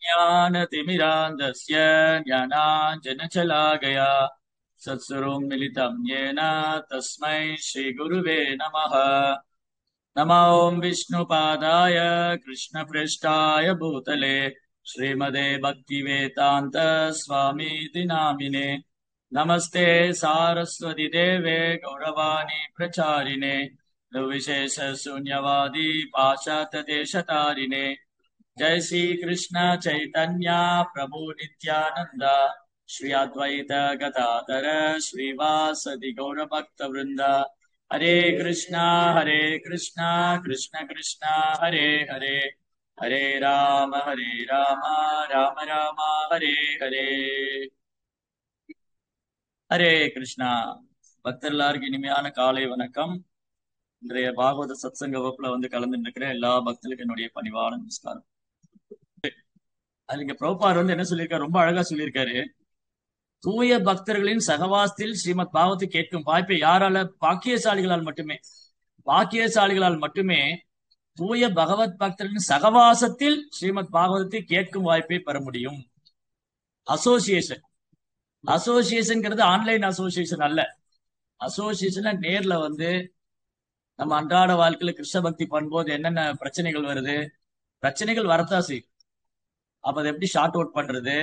ज्ञानतिमिरान्धस्य ज्ञानाञ्जनशलाकया सत्स्वरूपं मिलितं येन तस्मै श्रीगुरुवे नमः। नमो विष्णुपादाय कृष्णपृष्ठाय भूतले श्रीमदे भक्तिवेदान्त स्वामीति नामिने। नमस्ते सारस्वती देवे गौरवाणी प्रचारिणे निर्विशेष शून्यवादी पाश्चात्य देशतारिणे। जय श्री कृष्ण चैतन्य प्रभु नित्यानंद श्री अद्वैत गदाधर श्रीवासदि गौर भक्त वृंद। हरे कृष्णा कृष्ण कृष्ण हरे हरे, हरे राम राम राम हरे हरे। ஹரே கிருஷ்ணா. பக்தர் எல்லாருக்கும் இனிமையான காலை வணக்கம். இன்றைய பாகவத சத்சங்க வகுப்புல கலந்து இருக்கிற எல்லா பக்தர்களுக்கும் என்னுடைய பணிவான நமஸ்காரம். அது இங்க பிரபுபார் என்ன சொல்லியிருக்காரு, ரொம்ப அழகா சொல்லியிருக்காரு. தூய பக்தர்களின் சகவாசத்தில் ஸ்ரீமத் பாகவத்தை கேட்கும் வாய்ப்பை யாரால? பாக்கியசாலிகளால் மட்டுமே தூய பகவத் பக்தர்களின் சகவாசத்தில் ஸ்ரீமத் பாகவதத்தை கேட்கும் வாய்ப்பை பெற முடியும். அசோசியேஷன்ங்கிறது ஆன்லைன் அசோசியேஷன் அல்ல. அசோசியேஷன்ல நேர்ல நம்ம அன்றாட வாழ்க்கையில கிருஷ்ண பக்தி பண்ணும்போது என்னென்ன பிரச்சனைகள் வருது, பிரச்சனைகள் வரத்தான் செய்யும். அப்ப அதை எப்படி ஷார்ட் அவுட் பண்றது,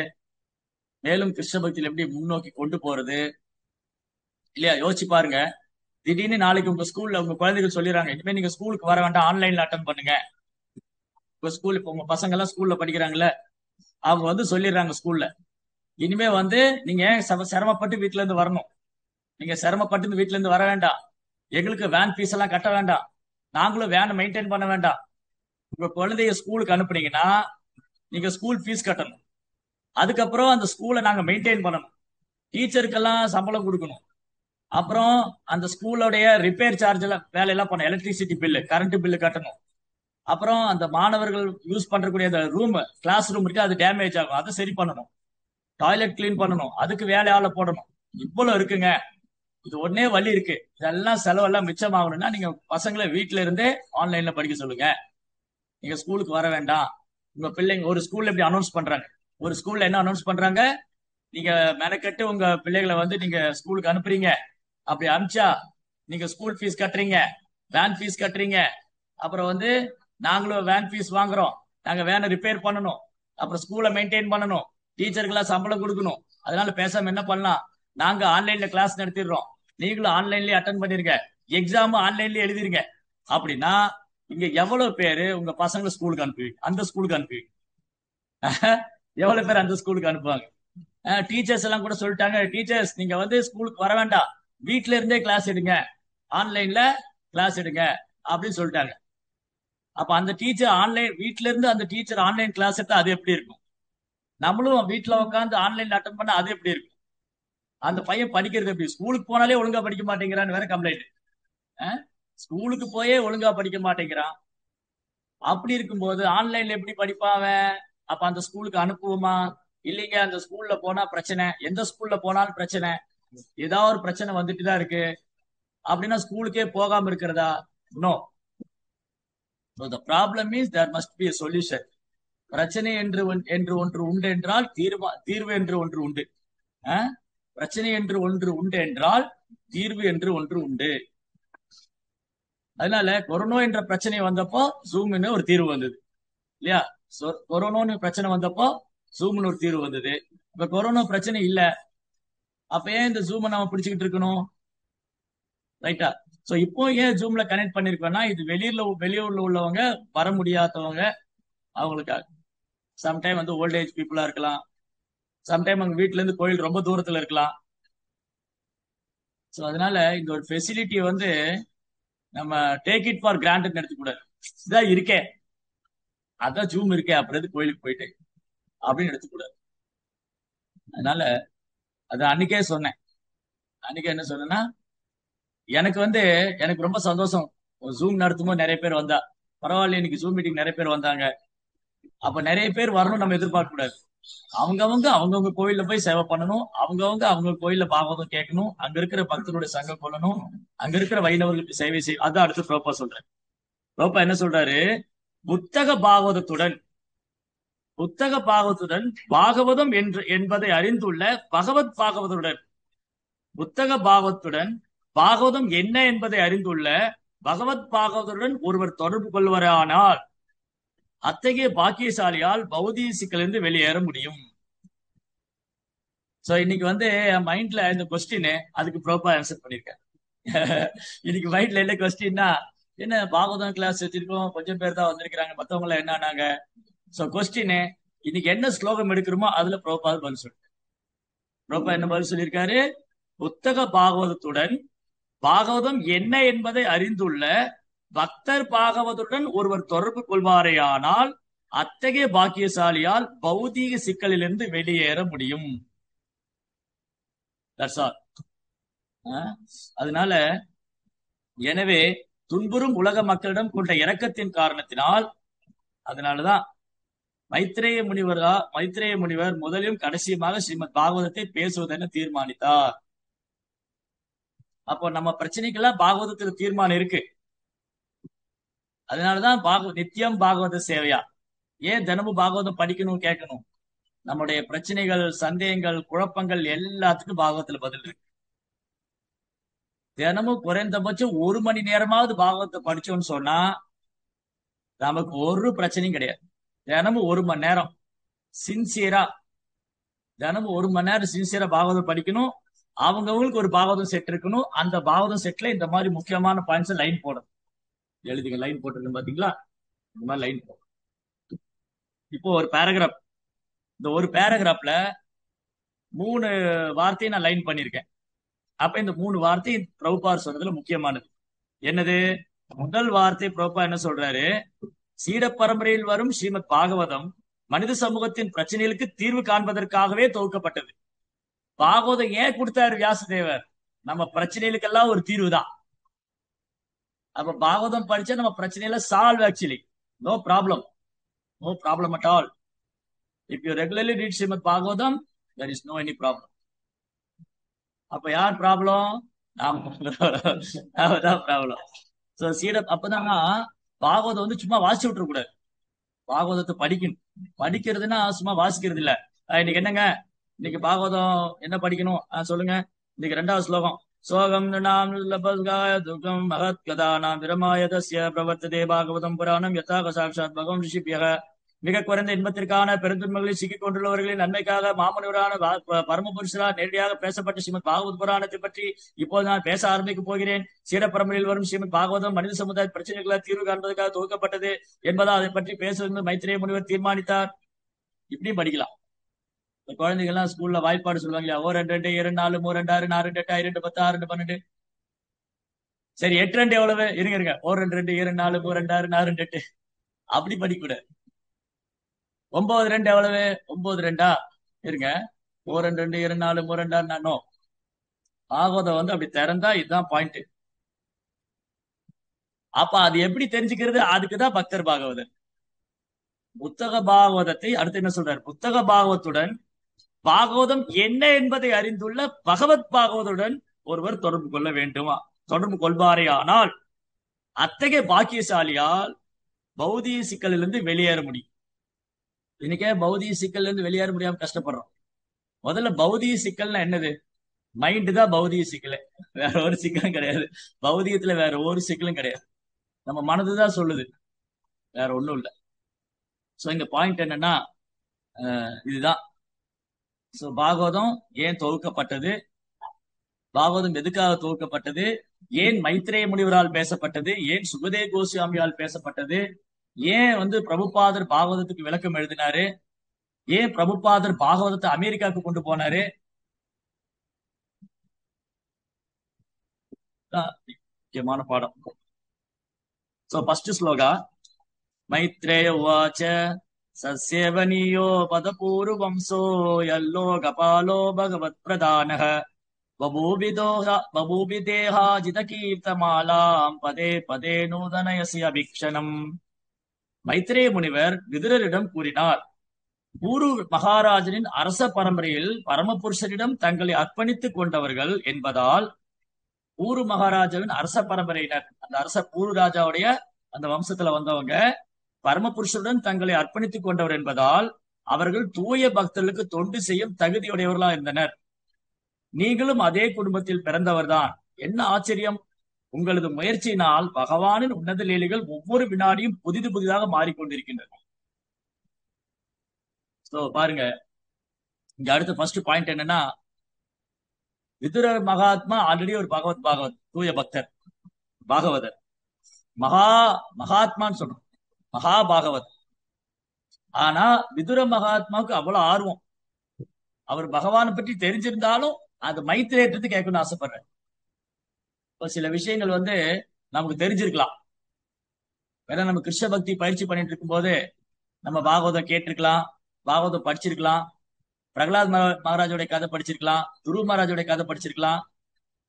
மேலும் கிருஷ்ண பக்தியில எப்படி முன்னோக்கி கொண்டு போறது இல்லையா? யோசிச்சு பாருங்க. திடீர்னு நாளைக்கு உங்க ஸ்கூல்ல உங்க குழந்தைகள் சொல்லிடுறாங்க, இனிமே நீங்க ஸ்கூலுக்கு வர வேண்டாம், ஆன்லைன்ல அட்டன் பண்ணுங்க. உங்க ஸ்கூல், இப்ப உங்க பசங்க எல்லாம் ஸ்கூல்ல படிக்கிறாங்கல்ல, அவங்க சொல்லிடுறாங்க ஸ்கூல்ல, இனிமே நீங்க சிரமப்பட்டு வீட்டுல இருந்து வரணும், நீங்க சிரமப்பட்டு வீட்டுல இருந்து வர வேண்டாம், எங்களுக்கு வேன் ஃபீஸ் எல்லாம் கட்ட வேண்டாம், நாங்களும் வேனை மெயின்டைன் பண்ண வேண்டாம். உங்க குழந்தைய ஸ்கூலுக்கு அனுப்புனீங்கன்னா நீங்க ஸ்கூல் ஃபீஸ் கட்டணும், அதுக்கப்புறம் அந்த ஸ்கூலை நாங்க மெயின்டைன் பண்ணணும், டீச்சருக்கெல்லாம் சம்பளம் கொடுக்கணும், அப்புறம் அந்த ஸ்கூலோடைய ரிப்பேர் சார்ஜ் எல்லாம் வேலையெல்லாம் பண்ணணும், எலக்ட்ரிசிட்டி பில்லு கரண்ட் பில்லு கட்டணும், அப்புறம் அந்த மாணவர்கள் யூஸ் பண்றக்கூடிய அந்த ரூம், கிளாஸ் ரூம் இருக்கு, அது டேமேஜ் ஆகும், அதை சரி பண்ணணும், டாய்லெட் கிளீன் பண்ணணும், அதுக்கு வேலையால போடணும். இவ்வளவு இருக்குங்க. இது ஒன்னே வழி இருக்கு. இதெல்லாம் செலவெல்லாம் மிச்சமாகணும்னா நீங்க பசங்களை வீட்டுல இருந்தே ஆன்லைன்ல படிக்க சொல்லுங்க. நீங்க ஸ்கூலுக்கு வர வேண்டாம். உங்க பிள்ளைங்க ஒரு ஸ்கூல்ல இப்படி அனௌன்ஸ் பண்றாங்க. ஒரு ஸ்கூல்ல என்ன அனௌன்ஸ் பண்றாங்க, நீங்க மெனக்கெட்டு உங்க பிள்ளைகளை நீங்க ஸ்கூலுக்கு அனுப்புறீங்க, அப்படி அனுப்பிச்சா நீங்க ஸ்கூல் ஃபீஸ் கட்டுறீங்க, வேன் ஃபீஸ் கட்டுறீங்க, அப்புறம் நாங்களும் வேன் ஃபீஸ் வாங்குறோம், நாங்க வேனை ரிப்பேர் பண்ணணும், அப்புறம் ஸ்கூலை மெயின்டைன் பண்ணணும், டீச்சருக்கெல்லாம் சம்பளம் கொடுக்கணும். அதனால பேசாம என்ன பண்ணலாம், நாங்க ஆன்லைன்ல கிளாஸ் நடத்திடுறோம், நீங்களும் ஆன்லைன்லயே அட்டன் பண்ணிருங்க, எக்ஸாம் ஆன்லைன்லயே எழுதிருங்க. அப்படின்னா இங்க எவ்வளவு பேரு உங்க பசங்களை ஸ்கூலுக்கு அனுப்புவீங்க? அந்த ஸ்கூலுக்கு அனுப்புவீங்க எவ்வளவு பேர் அந்த ஸ்கூலுக்கு அனுப்புவாங்க? டீச்சர்ஸ் எல்லாம் கூட சொல்லிட்டாங்க, டீச்சர்ஸ் நீங்க ஸ்கூலுக்கு வர வேண்டாம், வீட்டுல இருந்தே கிளாஸ் எடுங்க, ஆன்லைன்ல கிளாஸ் எடுங்க அப்படின்னு சொல்லிட்டாங்க. அப்ப அந்த டீச்சர் ஆன்லைன், வீட்டுல இருந்து அந்த டீச்சர் ஆன்லைன் கிளாஸ் எடுத்தா அது எப்படி இருக்கும்? நம்மளும் வீட்டுல உட்காந்து ஆன்லைன்ல அட்டன் பண்ண அது எப்படி இருக்கும்? அந்த பையன் படிக்கிறது எப்படி? ஸ்கூலுக்கு போனாலே ஒழுங்கா படிக்க மாட்டேங்கிறான்னு வேற கம்ப்ளைண்ட். ஸ்கூலுக்கு போயே ஒழுங்கா படிக்க மாட்டேங்கிறான். அப்படி இருக்கும்போது ஆன்லைன்ல எப்படி படிப்பாவ? அப்ப அந்த ஸ்கூலுக்கு அனுப்புவோமா? இல்லைங்க, அந்த ஸ்கூல்ல போனா பிரச்சனை, எந்த ஸ்கூல்ல போனாலும் பிரச்சனை, ஏதாவது ஒரு பிரச்சனை வந்துட்டுதான் இருக்கு அப்படின்னா ஸ்கூலுக்கே போகாம இருக்கிறதா? No. The problem is there must be a solution. பிரச்சனை என்று ஒன்று உண்டு என்றால் தீர்வு என்று ஒன்று உண்டு. பிரச்சனை என்று ஒன்று உண்டு என்றால் தீர்வு என்று ஒன்று உண்டு. அதனால கொரோனா என்ற பிரச்சனை வந்தப்போ ஜூம்னு ஒரு தீர்வு வந்தது இல்லையா? கொரோனான்னு பிரச்சனை வந்தப்போ ஜூம்னு ஒரு தீர்வு வந்தது. இப்ப கொரோனா பிரச்சனை இல்ல, அப்ப ஏன் இந்த ஜூமை நம்ம பிடிச்சுக்கிட்டு இருக்கணும்? ரைட்டா? சோ இப்போ ஏன் ஜூம்ல கனெக்ட் பண்ணிருக்கோம்னா, இது வெளியூர்ல உள்ளவங்க, வர முடியாதவங்க, அவங்களுக்காக. சம்டைம் ஓல்ட் ஏஜ் பீப்புளா இருக்கலாம், சம்டைம் அவங்க வீட்டுல இருந்து கோயில் ரொம்ப தூரத்துல இருக்கலாம். சோ அதனால இந்த ஒரு ஃபெசிலிட்டி நம்ம டேக் இட் ஃபார் கிராண்டட் எடுத்துக்கூடாது. இதான் இருக்கே, அதான் ஜூம் இருக்கே, அப்புறம் கோயிலுக்கு போயிட்டு அப்படின்னு எடுத்துக்கூடாது. அதனால அது அன்னைக்கே சொன்னேன். அன்னைக்கு என்ன சொன்னேன்னா, எனக்கு ரொம்ப சந்தோஷம், ஜூம் நடத்தும்போது நிறைய பேர் வந்தா பரவாயில்ல, இன்னைக்கு ஜூம் மீட்டிங் நிறைய பேர் வந்தாங்க. அப்ப நிறைய பேர் வரணும் நம்ம எதிர்பார்க்க கூடாது. அவங்கவுங்க கோயில்ல போய் சேவை பண்ணணும், அவங்க கோயில்ல பாகவதம் கேட்கணும், அங்க இருக்கிற பக்தருடைய சங்கம் கொள்ளணும், அங்க இருக்கிற வைணவர்களுக்கு சேவை செய்யும். அதான் அடுத்து பிரபா சொல்றேன். பிரபா என்ன சொல்றாரு, புத்தக பாகவதத்துடன் புத்தக பாகவத்துடன் பாகவதம் என்று என்பதை அறிந்துள்ள பகவத் பாகவதுடன், புத்தக பாகவத்துடன் பாகவதம் என்ன என்பதை அறிந்துள்ள பகவத் பாகவதுடன் ஒருவர் தொடர்பு கொள்வரானால் அத்தகைய பாக்கியசாலியால் பௌதிக சிக்கலிருந்து வெளியேற முடியும். சோ இன்னைக்கு வந்து என் மைண்ட்ல இந்த கொஸ்டின் அதுக்கு ப்ராப்பரா ஆன்சர் பண்ணிருக்கேன். இன்னைக்கு மைண்ட்ல என்ன கொஸ்டின்னா, என்ன பாகவதம் கிளாஸ் வச்சிருக்கோம், கொஞ்சம் பேர் தான் வந்திருக்கிறாங்க, மத்தவங்க எல்லாம் என்னன்னாங்க. சோ கொஸ்டின் இன்னைக்கு என்ன ஸ்லோகம் எடுக்கிறோமோ அதுல ப்ராப்பரா பதில் சொல்லு. ப்ராப்பரா என்ன பதில் சொல்லியிருக்காரு? புத்தக பாகவதத்துடன் பாகவதம் என்ன என்பதை அறிந்துள்ள பக்தர் பாகவதுடன் ஒருவர் தொடர்பு கொள்வாரேயானால் அத்தகைய பாக்கியசாலியால் பௌதீக சிக்கலிலிருந்து வெளியேற முடியும். That's all. அதனால எனவே துன்புறும் உலக மக்களிடம் கொண்ட இரக்கத்தின் காரணத்தினால், அதனாலதான் மைத்ரேய முனிவர் முதலிலும் கடைசியுமாக ஸ்ரீமத் பாகவதத்தை பேசுவதென தீர்மானித்தார். அப்போ நம்ம பிரச்சனைக்கெல்லாம் பாகவதத்துல தீர்மானம் இருக்கு. அதனாலதான் நித்தியம் பாகவத சேவையா. ஏன் தினமும் பாகவதம் படிக்கணும், கேட்கணும்? நம்முடைய பிரச்சனைகள், சந்தேகங்கள், குழப்பங்கள் எல்லாத்துக்கும் பாகவத்துல பதில் இருக்கு. தினமும் குறைந்தபட்சம் 1 மணி நேரமாவது பாகவத்தை படிச்சோம்னு சொன்னா நமக்கு ஒரு பிரச்சனையும் கிடையாது. தினமும் 1 மணி நேரம் சின்சியரா, தினமும் 1 மணி நேரம் சின்சியரா பாகவதம் படிக்கணும். அவங்கவுங்களுக்கு ஒரு பாகவதம் செட் இருக்கணும். அந்த பாகவதம் செட்ல இந்த மாதிரி முக்கியமான பாயிண்ட்ஸ் லைன் போடணும். எழுதிங்க, லைன் போட்டிருக்கேன் பாத்தீங்களா? இந்த மாதிரி லைன் போடும். இப்போ ஒரு பேராகிராஃப், இந்த ஒரு பேராகிராஃப்ல 3 வார்த்தையை நான் லைன் பண்ணிருக்கேன். அப்ப இந்த 3 வார்த்தை பிரபுபார் சொன்னதுல முக்கியமானது. என்னது? முதல் வார்த்தை பிரபுபா என்ன சொல்றாரு? சீட பரம்பரையில் வரும் ஸ்ரீமத் பாகவதம் மனித சமூகத்தின் பிரச்சனைகளுக்கு தீர்வு காண்பதற்காகவே தொகுக்கப்பட்டது. பாகவதம் ஏன் கொடுத்தாரு வியாசதேவர்? நம்ம பிரச்சனைகளுக்கெல்லாம் ஒரு தீர்வு தான். அப்ப பாகவதம் படிச்சா நம்ம பிரச்சனையில solve. Actually no problem at all. If you regularly read Srimad Bhagavatam, there is no any problem. அப்ப யார் ப்ராப்ளம்? நாம ப்ராப்ளம். சோ சீடம் அப்பதான் பாகவதம் வந்து சும்மா வாசிச்சு விட்டுற கூடாது. பாகவதத்தை படிக்கணும். படிக்கிறதுனா சும்மா வாசிக்கிறது இல்ல. இன்னைக்கு என்னங்க, இன்னைக்கு பாகவதம் என்ன படிக்கணும் சொல்லுங்க. இன்னைக்கு 2வது ஸ்லோகம். சோகம் நாம் துக்கம் மகத் கதா நாம் விரமாயதஸ்ய பிரவர்த்ததே பாகவதம் புராணம் யதாக சாட்சாத் பகவம் ரிஷிபியக. மிக குறைந்த இன்பத்திற்கான பெருந்துன்பங்களில் சிக்கிக் கொண்டுள்ளவர்களின் நன்மைக்காக மாமுனிவரான பரமபுருஷரா நேரடியாக பேசப்பட்ட ஸ்ரீமத் பாகவத் புராணத்தை பற்றி இப்போது நான் பேச ஆரம்பிக்க போகிறேன். சீட பரம்பரையில் வரும் ஸ்ரீமத் பாகவதம் மனித சமுதாய பிரச்சனைகளை தீர்வு காண்பதற்காக துவக்கப்பட்டது என்பதால் அதை பற்றி பேசுவது மைத்ரேய முனிவர் தீர்மானித்தார். இப்படியும் படிக்கலாம். குழந்தைங்க எல்லாம் ஸ்கூல்ல வாய்ப்பாடு சொல்லுவாங்க இல்லையா? 1 2 2 2 4 3 2 6 4 2 8 2 10 6 2 12. சரி 8 2 எவ்வளவு? இருங்க 1 2 2 2 4 3 2 6 4 2 8. அப்படி படிக்கூடாது. 9 2 எவ்வளவு? 9 2 இருங்க. 1 2 2 2 4 3 2 6 4. பாகவதம் வந்து அப்படி திறந்தா இதுதான் பாயிண்ட். அப்ப அது எப்படி தெரிஞ்சுக்கிறது? அதுக்குதான் பக்தர் பாகவதன். புத்தக பாகவதத்தை அடுத்து என்ன சொல்றாரு? புத்தக பாகவத்துடன் பாகவதம் என்ன என்பதை அறிந்துள்ள பகவத் பாகவதுடன் ஒருவர் தொடர்பு கொள்ள வேண்டுமா? தொடர்பு கொள்வாரே ஆனால் அத்தகைய பாக்கியசாலியால் பௌதிக சிக்கலிலிருந்து வெளியேற முடியும். இன்னைக்கே பௌதிக சிக்கல்ல இருந்து வெளியேற முடியாம கஷ்டப்படுறோம். முதல்ல பௌதிக சிக்கல்னா என்னது? மைண்டு தான் பௌதிக சிக்கல், வேற ஒரு சிக்கலும் கிடையாது. பௌதிகத்துல வேற ஒரு சிக்கலும் கிடையாது. நம்ம மனதுதான் சொல்லுது, வேற ஒண்ணும் இல்லை. சோ இங்க பாயிண்ட் என்னன்னா இதுதான். சோ பாகவதம் ஏன் தொகுக்கப்பட்டது? பாகவதம் எதுக்காக தொகுக்கப்பட்டது? ஏன் மைத்ரேய முனிவரால் பேசப்பட்டது? ஏன் சுகதேவ் கோஸ்வாமியால் பேசப்பட்டது? ஏன் வந்து பிரபுபாதர் பாகவதத்துக்கு விளக்கம் எழுதினாரு? ஏன் பிரபுபாதர் பாகவதத்தை அமெரிக்காவுக்கு கொண்டு போனாரு? முக்கியமான பாடம். So first shloka. மைத்ரேய உவாச்ச சஸ்யவனியோ பதபூர்வம்சோ யல்லோகபாலோ பகவத் பிரதானः பபூபிதேஹாஜித கீர்த்தமாலாம் பதே பதே நூதனயசி அபிக்ஷணம். மைத்ரேய முனிவர் விதுரரிடம் கூறினார், பூரு மகாராஜனின் அரச பரம்பரையில் பரமபுருஷரிடம் தங்களை அர்ப்பணித்துக் கொண்டவர்கள் என்பதால் பூரு மகாராஜாவின் அரச பரம்பரையினர், அந்த அரச பூரு ராஜாவுடைய அந்த வம்சத்துல வந்தவங்க பரமபுருஷருடன் தங்களை அர்ப்பணித்துக் கொண்டவர் என்பதால் அவர்கள் தூய பக்தர்களுக்கு தொண்டு செய்யும் தகுதியுடையவர்களா இருந்தனர். நீங்களும் அதே குடும்பத்தில் பிறந்தவர்தான். என்ன ஆச்சரியம்! உங்களது முயற்சியினால் பகவானின் உன்னத லீலைகள் ஒவ்வொரு வினாடியும் புதிது புதிதாக மாறிக்கொண்டிருக்கின்றன. சோ பாருங்க, இங்க அடுத்த ஃபர்ஸ்ட் பாயிண்ட் என்னன்னா, விதுர மகாத்மா ஆல்ரெடி ஒரு பாகவத் தூய பக்தர், பாகவதர். மகா மகாத்மான்னு சொல்றோம், மகா பாகவத். ஆனா விதுர மகாத்மாவுக்கு அவ்வளவு ஆர்வம். அவர் பகவானை பற்றி தெரிஞ்சிருந்தாலும் அது மைத்திரேயத்தை கேட்கணும்னு ஆசைப்படுறேன். இப்போ சில விஷயங்கள் நமக்கு தெரிஞ்சிருக்கலாம். வேற நம்ம கிருஷ்ண பக்தி பயிற்சி பண்ணிட்டு இருக்கும் போது நம்ம பாகவதம் கேட்டிருக்கலாம், பாகவதம் படிச்சிருக்கலாம், பிரகலாத் மகாராஜோட கதை படிச்சிருக்கலாம், துருவ மகாராஜோட கதை படிச்சிருக்கலாம்,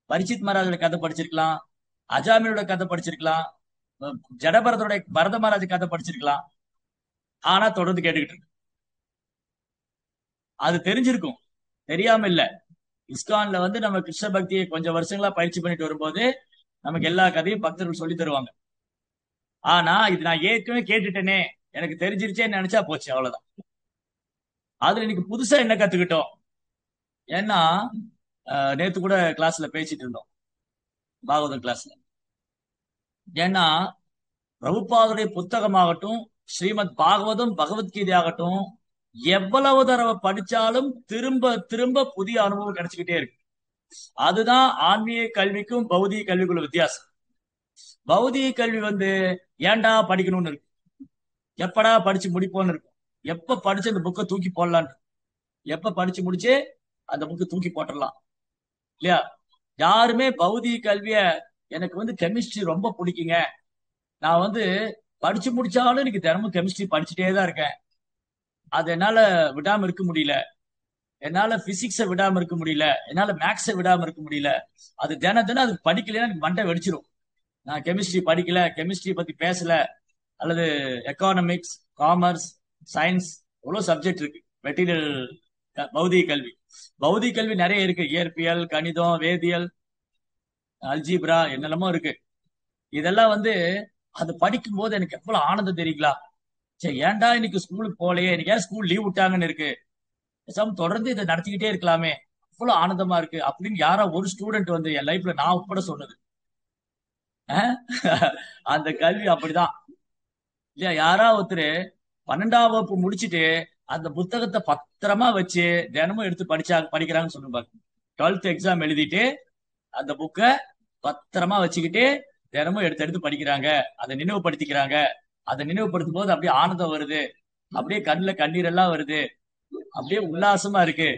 பரிச்சித் மகாராஜோட கதை படிச்சிருக்கலாம், அஜாமியோட கதை படிச்சிருக்கலாம், பரத மகாராஜ் கதை படிச்சிருக்கலாம். ஆனா தொடர்ந்து கேட்டுக்கிட்டு இருக்கு. அது தெரிஞ்சிருக்கும், தெரியாம இல்ல. இஸ்கான்ல நம்ம கிருஷ்ண பக்தியை கொஞ்சம் வருஷங்களா பயிற்சி பண்ணிட்டு வரும்போது நமக்கு எல்லா கதையும் பக்தர்கள் சொல்லி தருவாங்க. ஆனா இது நான் ஏற்கனவே கேட்டுட்டேனே, எனக்கு தெரிஞ்சிருச்சேன்னு நினைச்சா போச்சு, அவ்வளவுதான். அதுல இன்னைக்கு புதுசா என்ன கத்துக்கிட்டோம்? ஏன்னா நேத்து கூட கிளாஸ்ல பேசிட்டு இருந்தோம், பாகவதம் கிளாஸ்ல. ஏன்னா பிரபுபாதுடைய புத்தகமாகட்டும், ஸ்ரீமத் பாகவதம் பகவத்கீதை ஆகட்டும், எவ்வளவு தடவை படிச்சாலும் திரும்ப திரும்ப புதிய அனுபவம் கிடைச்சுக்கிட்டே இருக்கு. அதுதான் ஆன்மீக கல்விக்கும் பௌதிக கல்விக்குள்ள வித்தியாசம். பௌதிக கல்வி ஏன்டா படிக்கணும்னு இருக்கு, எப்படா படிச்சு முடிப்போம்னு இருக்கும், எப்ப படிச்சு அந்த புக்கை தூக்கி போடலான்னு, எப்ப படிச்சு முடிச்சு அந்த புக்கை தூக்கி போட்டுடலாம் இல்லையா? யாருமே பௌதிக கல்விய எனக்கு கெமிஸ்ட்ரி ரொம்ப பிடிக்குங்க, நான் படிச்சு முடிச்சாலும் எனக்கு தினமும் கெமிஸ்ட்ரி படிச்சுட்டே தான் இருக்கேன், அது என்னால விடாம இருக்க முடியல, என்னால பிசிக்ஸ விடாம இருக்க முடியல, என்னால மேக்ஸ விடாம இருக்க முடியல, அது தினம் அது படிக்கலன்னா எனக்கு மண்டை வெடிச்சிரும். நான் கெமிஸ்ட்ரி படிக்கல, கெமிஸ்ட்ரி பத்தி பேசல, அல்லது எக்கானமிக்ஸ், காமர்ஸ், சயின்ஸ், எவ்வளவு சப்ஜெக்ட் இருக்கு. மெட்டீரியல் பௌதிக கல்வி, பௌதிக கல்வி நிறைய இருக்கு, இயற்பியல், கணிதம், வேதியியல், அல்ஜீப்ரா, என்னெல்லாமோ இருக்கு. இதெல்லாம் அது படிக்கும் போது எனக்கு எவ்வளவு ஆனந்தம் தெரியுங்களா? சரி, ஏன்டா இன்னைக்கு ஸ்கூலுக்கு போகலையே, எனக்கு ஏன் ஸ்கூல் லீவ் விட்டாங்கன்னு இருக்கு, தொடர்ந்து இதை நடத்திக்கிட்டே இருக்கலாமே, அவ்வளவு ஆனந்தமா இருக்கு அப்படின்னு யாரோ ஒரு ஸ்டூடெண்ட் என் லைஃப்ல நான் உட்பட சொன்னது. அந்த கல்வி அப்படிதான் இல்லையா? யாரா ஒருத்தர் 12ஆம் வகுப்பு முடிச்சுட்டு அந்த புத்தகத்தை பத்திரமா வச்சு தினமும் எடுத்து படிக்கிறாங்கன்னு சொல்லுங்க. 12th எக்ஸாம் எழுதிட்டு அந்த புக்கை பத்திரமா வச்சுக்கிட்டு தினமும் எடுத்து எடுத்து படிக்கிறாங்க, அதை நினைவுபடுத்திக்கிறாங்க. அதை நினைவுபடுத்தும் போது அப்படியே ஆனந்தம் வருது, அப்படியே கண்ணுல கண்ணீர் எல்லாம் வருது, அப்படியே உல்லாசமா இருக்கு.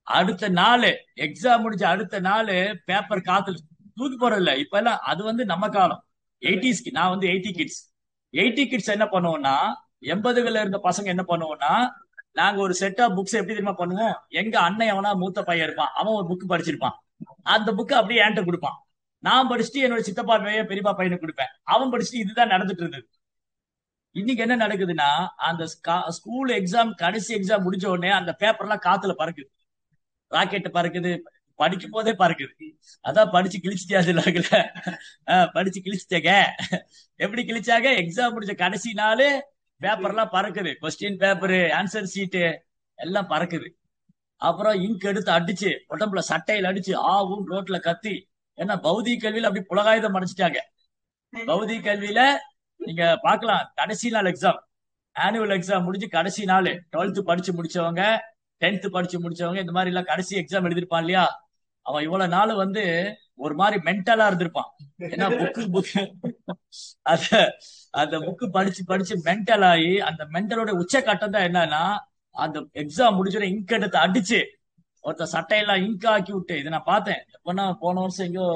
அடுத்த நாள் எக்ஸாம் முடிஞ்ச அடுத்த நாள் பேப்பர் காத்துல தூக்கி போறதில்ல. இப்ப எல்லாம் அது நம்ம காலம் 80s. நான் 80 கிட்ஸ். 80 கிட்ஸ் என்ன பண்ணுவோம்னா, 80களில் இருந்த பசங்க என்ன பண்ணுவோம்னா, நாங்க ஒரு செட் ஆஃப் புக்ஸ் எப்படி தெரியுமா பண்ணுவோம், எங்க அண்ணன் எவனா மூத்த பையன் இருப்பான், அவன் ஒரு புக் படிச்சிருப்பான், அந்த புக்கு அப்படியே என்கிட்ட கொடுப்பான். நான் படிச்சுட்டு என்னோட சித்தப்பா பையன் பெரியப்பா பையனுக்கு கொடுப்பேன், அவன் படிச்சுட்டு. இதுதான் நடந்துட்டு இருந்தது. இன்னைக்கு என்ன நடக்குதுன்னா, அந்த ஸ்கூல் எக்ஸாம் கடைசி எக்ஸாம் முடிஞ்ச உடனே அந்த பேப்பர்லாம் காத்துல பறக்குது, ராக்கெட் பறக்குது, படிக்கும் போதே பறக்குது. அதான் படிச்சு கிழிச்சிட்டியா, படிச்சு கிழிச்சிட்டேங்க. எப்படி கிழிச்சாங்க? எக்ஸாம் முடிச்ச கடைசி நாள் பேப்பர்லாம் பறக்குது, கொஸ்டின் பேப்பரு, ஆன்சர் ஷீட்டு எல்லாம் பறக்குது. அப்புறம் இங்க் எடுத்து அடிச்சு உடம்புல சட்டையில அடிச்சு ஆவும் ரோட்ல கத்தி. ஏன்னா பௌதிக கல்வியில அப்படி புலகாயுதம் அடிச்சிட்டாங்க. பௌதிக கல்வியில நீங்க பாக்கலாம், கடைசி நாள் எக்ஸாம், ஆனுவல் எக்ஸாம் முடிஞ்சு கடைசி நாள் 12th படிச்சு முடிச்சவங்க, 10th படிச்சு முடிச்சவங்க, இந்த மாதிரி எல்லாம் கடைசி எக்ஸாம் எழுதிருப்பான் இல்லையா, அவன் இவ்வளவு நாள் ஒரு மாதிரி மென்டலா இருந்திருப்பான். ஏன்னா புக்கு அந்த புக்கு படிச்சு படிச்சு மென்டல் ஆகி, அந்த மென்டலோட உச்சக்கட்டம் தான் என்னன்னா, அந்த எக்ஸாம் முடிஞ்சோட இங்க் எடுத்து அடிச்சு ஒருத்த சட்டையெல்லாம் இங்க் ஆக்கி விட்டு. இதை நான் பார்த்தேன். எப்பன்னா போன வருஷம் எங்கேயோ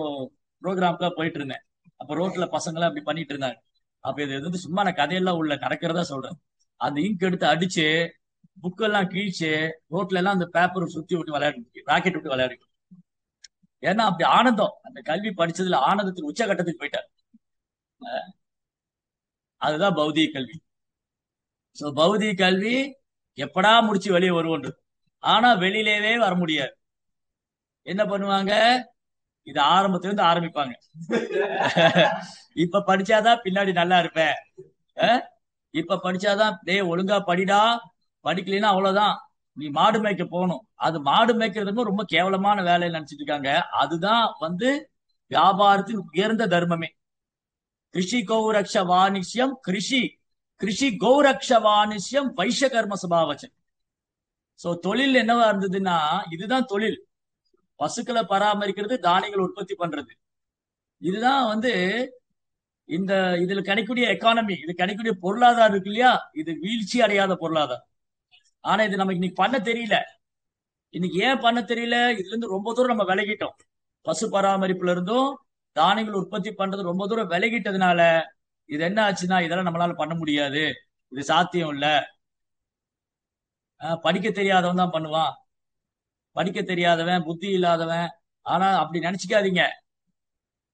ப்ரோக்ராம்க்காக போயிட்டு இருந்தேன். அப்ப ரோட்ல பசங்க எல்லாம் அப்படி பண்ணிட்டு இருந்தாங்க. அப்ப இது சும்மா நான் கதையெல்லாம் உள்ள நடக்கிறதா சொல்றேன். அந்த இங்க் எடுத்து அடிச்சு புக்கெல்லாம் கிழிச்சு ரோட்ல எல்லாம் அந்த பேப்பர் சுத்தி விட்டு விளையாடு, ராக்கெட் விட்டு விளையாடு. ஏன்னா அப்படி ஆனந்தம், அந்த கல்வி படிச்சதுல ஆனந்தத்துக்கு உச்சகட்டத்துக்கு போயிட்டார். அதுதான் பௌதிக கல்வி. சோ பௌதிக கல்வி எப்படா முடிச்சு வெளியே வருவோன்று. ஆனா வெளியிலேயே வர முடியாது. என்ன பண்ணுவாங்க? இது ஆரம்பத்துல இருந்து ஆரம்பிப்பாங்க. இப்ப படிச்சாதான் பின்னாடி நல்லா இருப்பேன், இப்ப படிச்சாதான் டேய் ஒழுங்கா படிடா, படிக்கலைன்னா அவ்வளவுதான், நீ மாடு மேய்க்க போகணும். அது மாடு மேய்க்கிறதுக்கு ரொம்ப கேவலமான வேலையை நினைச்சிட்டு இருக்காங்க. அதுதான் வியாபாரத்தின் உயர்ந்த தர்மமே. கிருஷி கௌரக்ஷ வாணிஷ்யம் கிருஷி கிருஷி கௌரக்ஷ வாணிஷ்யம் வைஷ்ய கர்ம சுபாவச்சன். சோ தொழில் என்னவா இருந்ததுன்னா இதுதான் தொழில். பசுக்களை பராமரிக்கிறது, தானியங்கள் உற்பத்தி பண்றது. இதுதான் இந்த இதுல கிடைக்கக்கூடிய எக்கானமி, இது கிடைக்கக்கூடிய பொருளாதாரம் இருக்கு இல்லையா, இது வீழ்ச்சி அடையாத பொருளாதாரம். ஆனா இது நமக்கு இன்னைக்கு பண்ண தெரியல. இன்னைக்கு ஏன் பண்ண தெரியல? இதுல இருந்து ரொம்ப தூரம் நம்ம விலகிட்டோம். பசு பராமரிப்புல இருந்தும் தானியங்கள் உற்பத்தி பண்றது ரொம்ப தூரம் விலகிட்டதுனால இது என்ன ஆச்சுன்னா, இதெல்லாம் நம்மளால பண்ண முடியாது, இது சாத்தியம் இல்ல, படிக்க தெரியாதவன் தான் பண்ணுவான், படிக்க தெரியாதவன் புத்தி இல்லாதவன். ஆனா அப்படி நினைச்சுக்காதீங்க.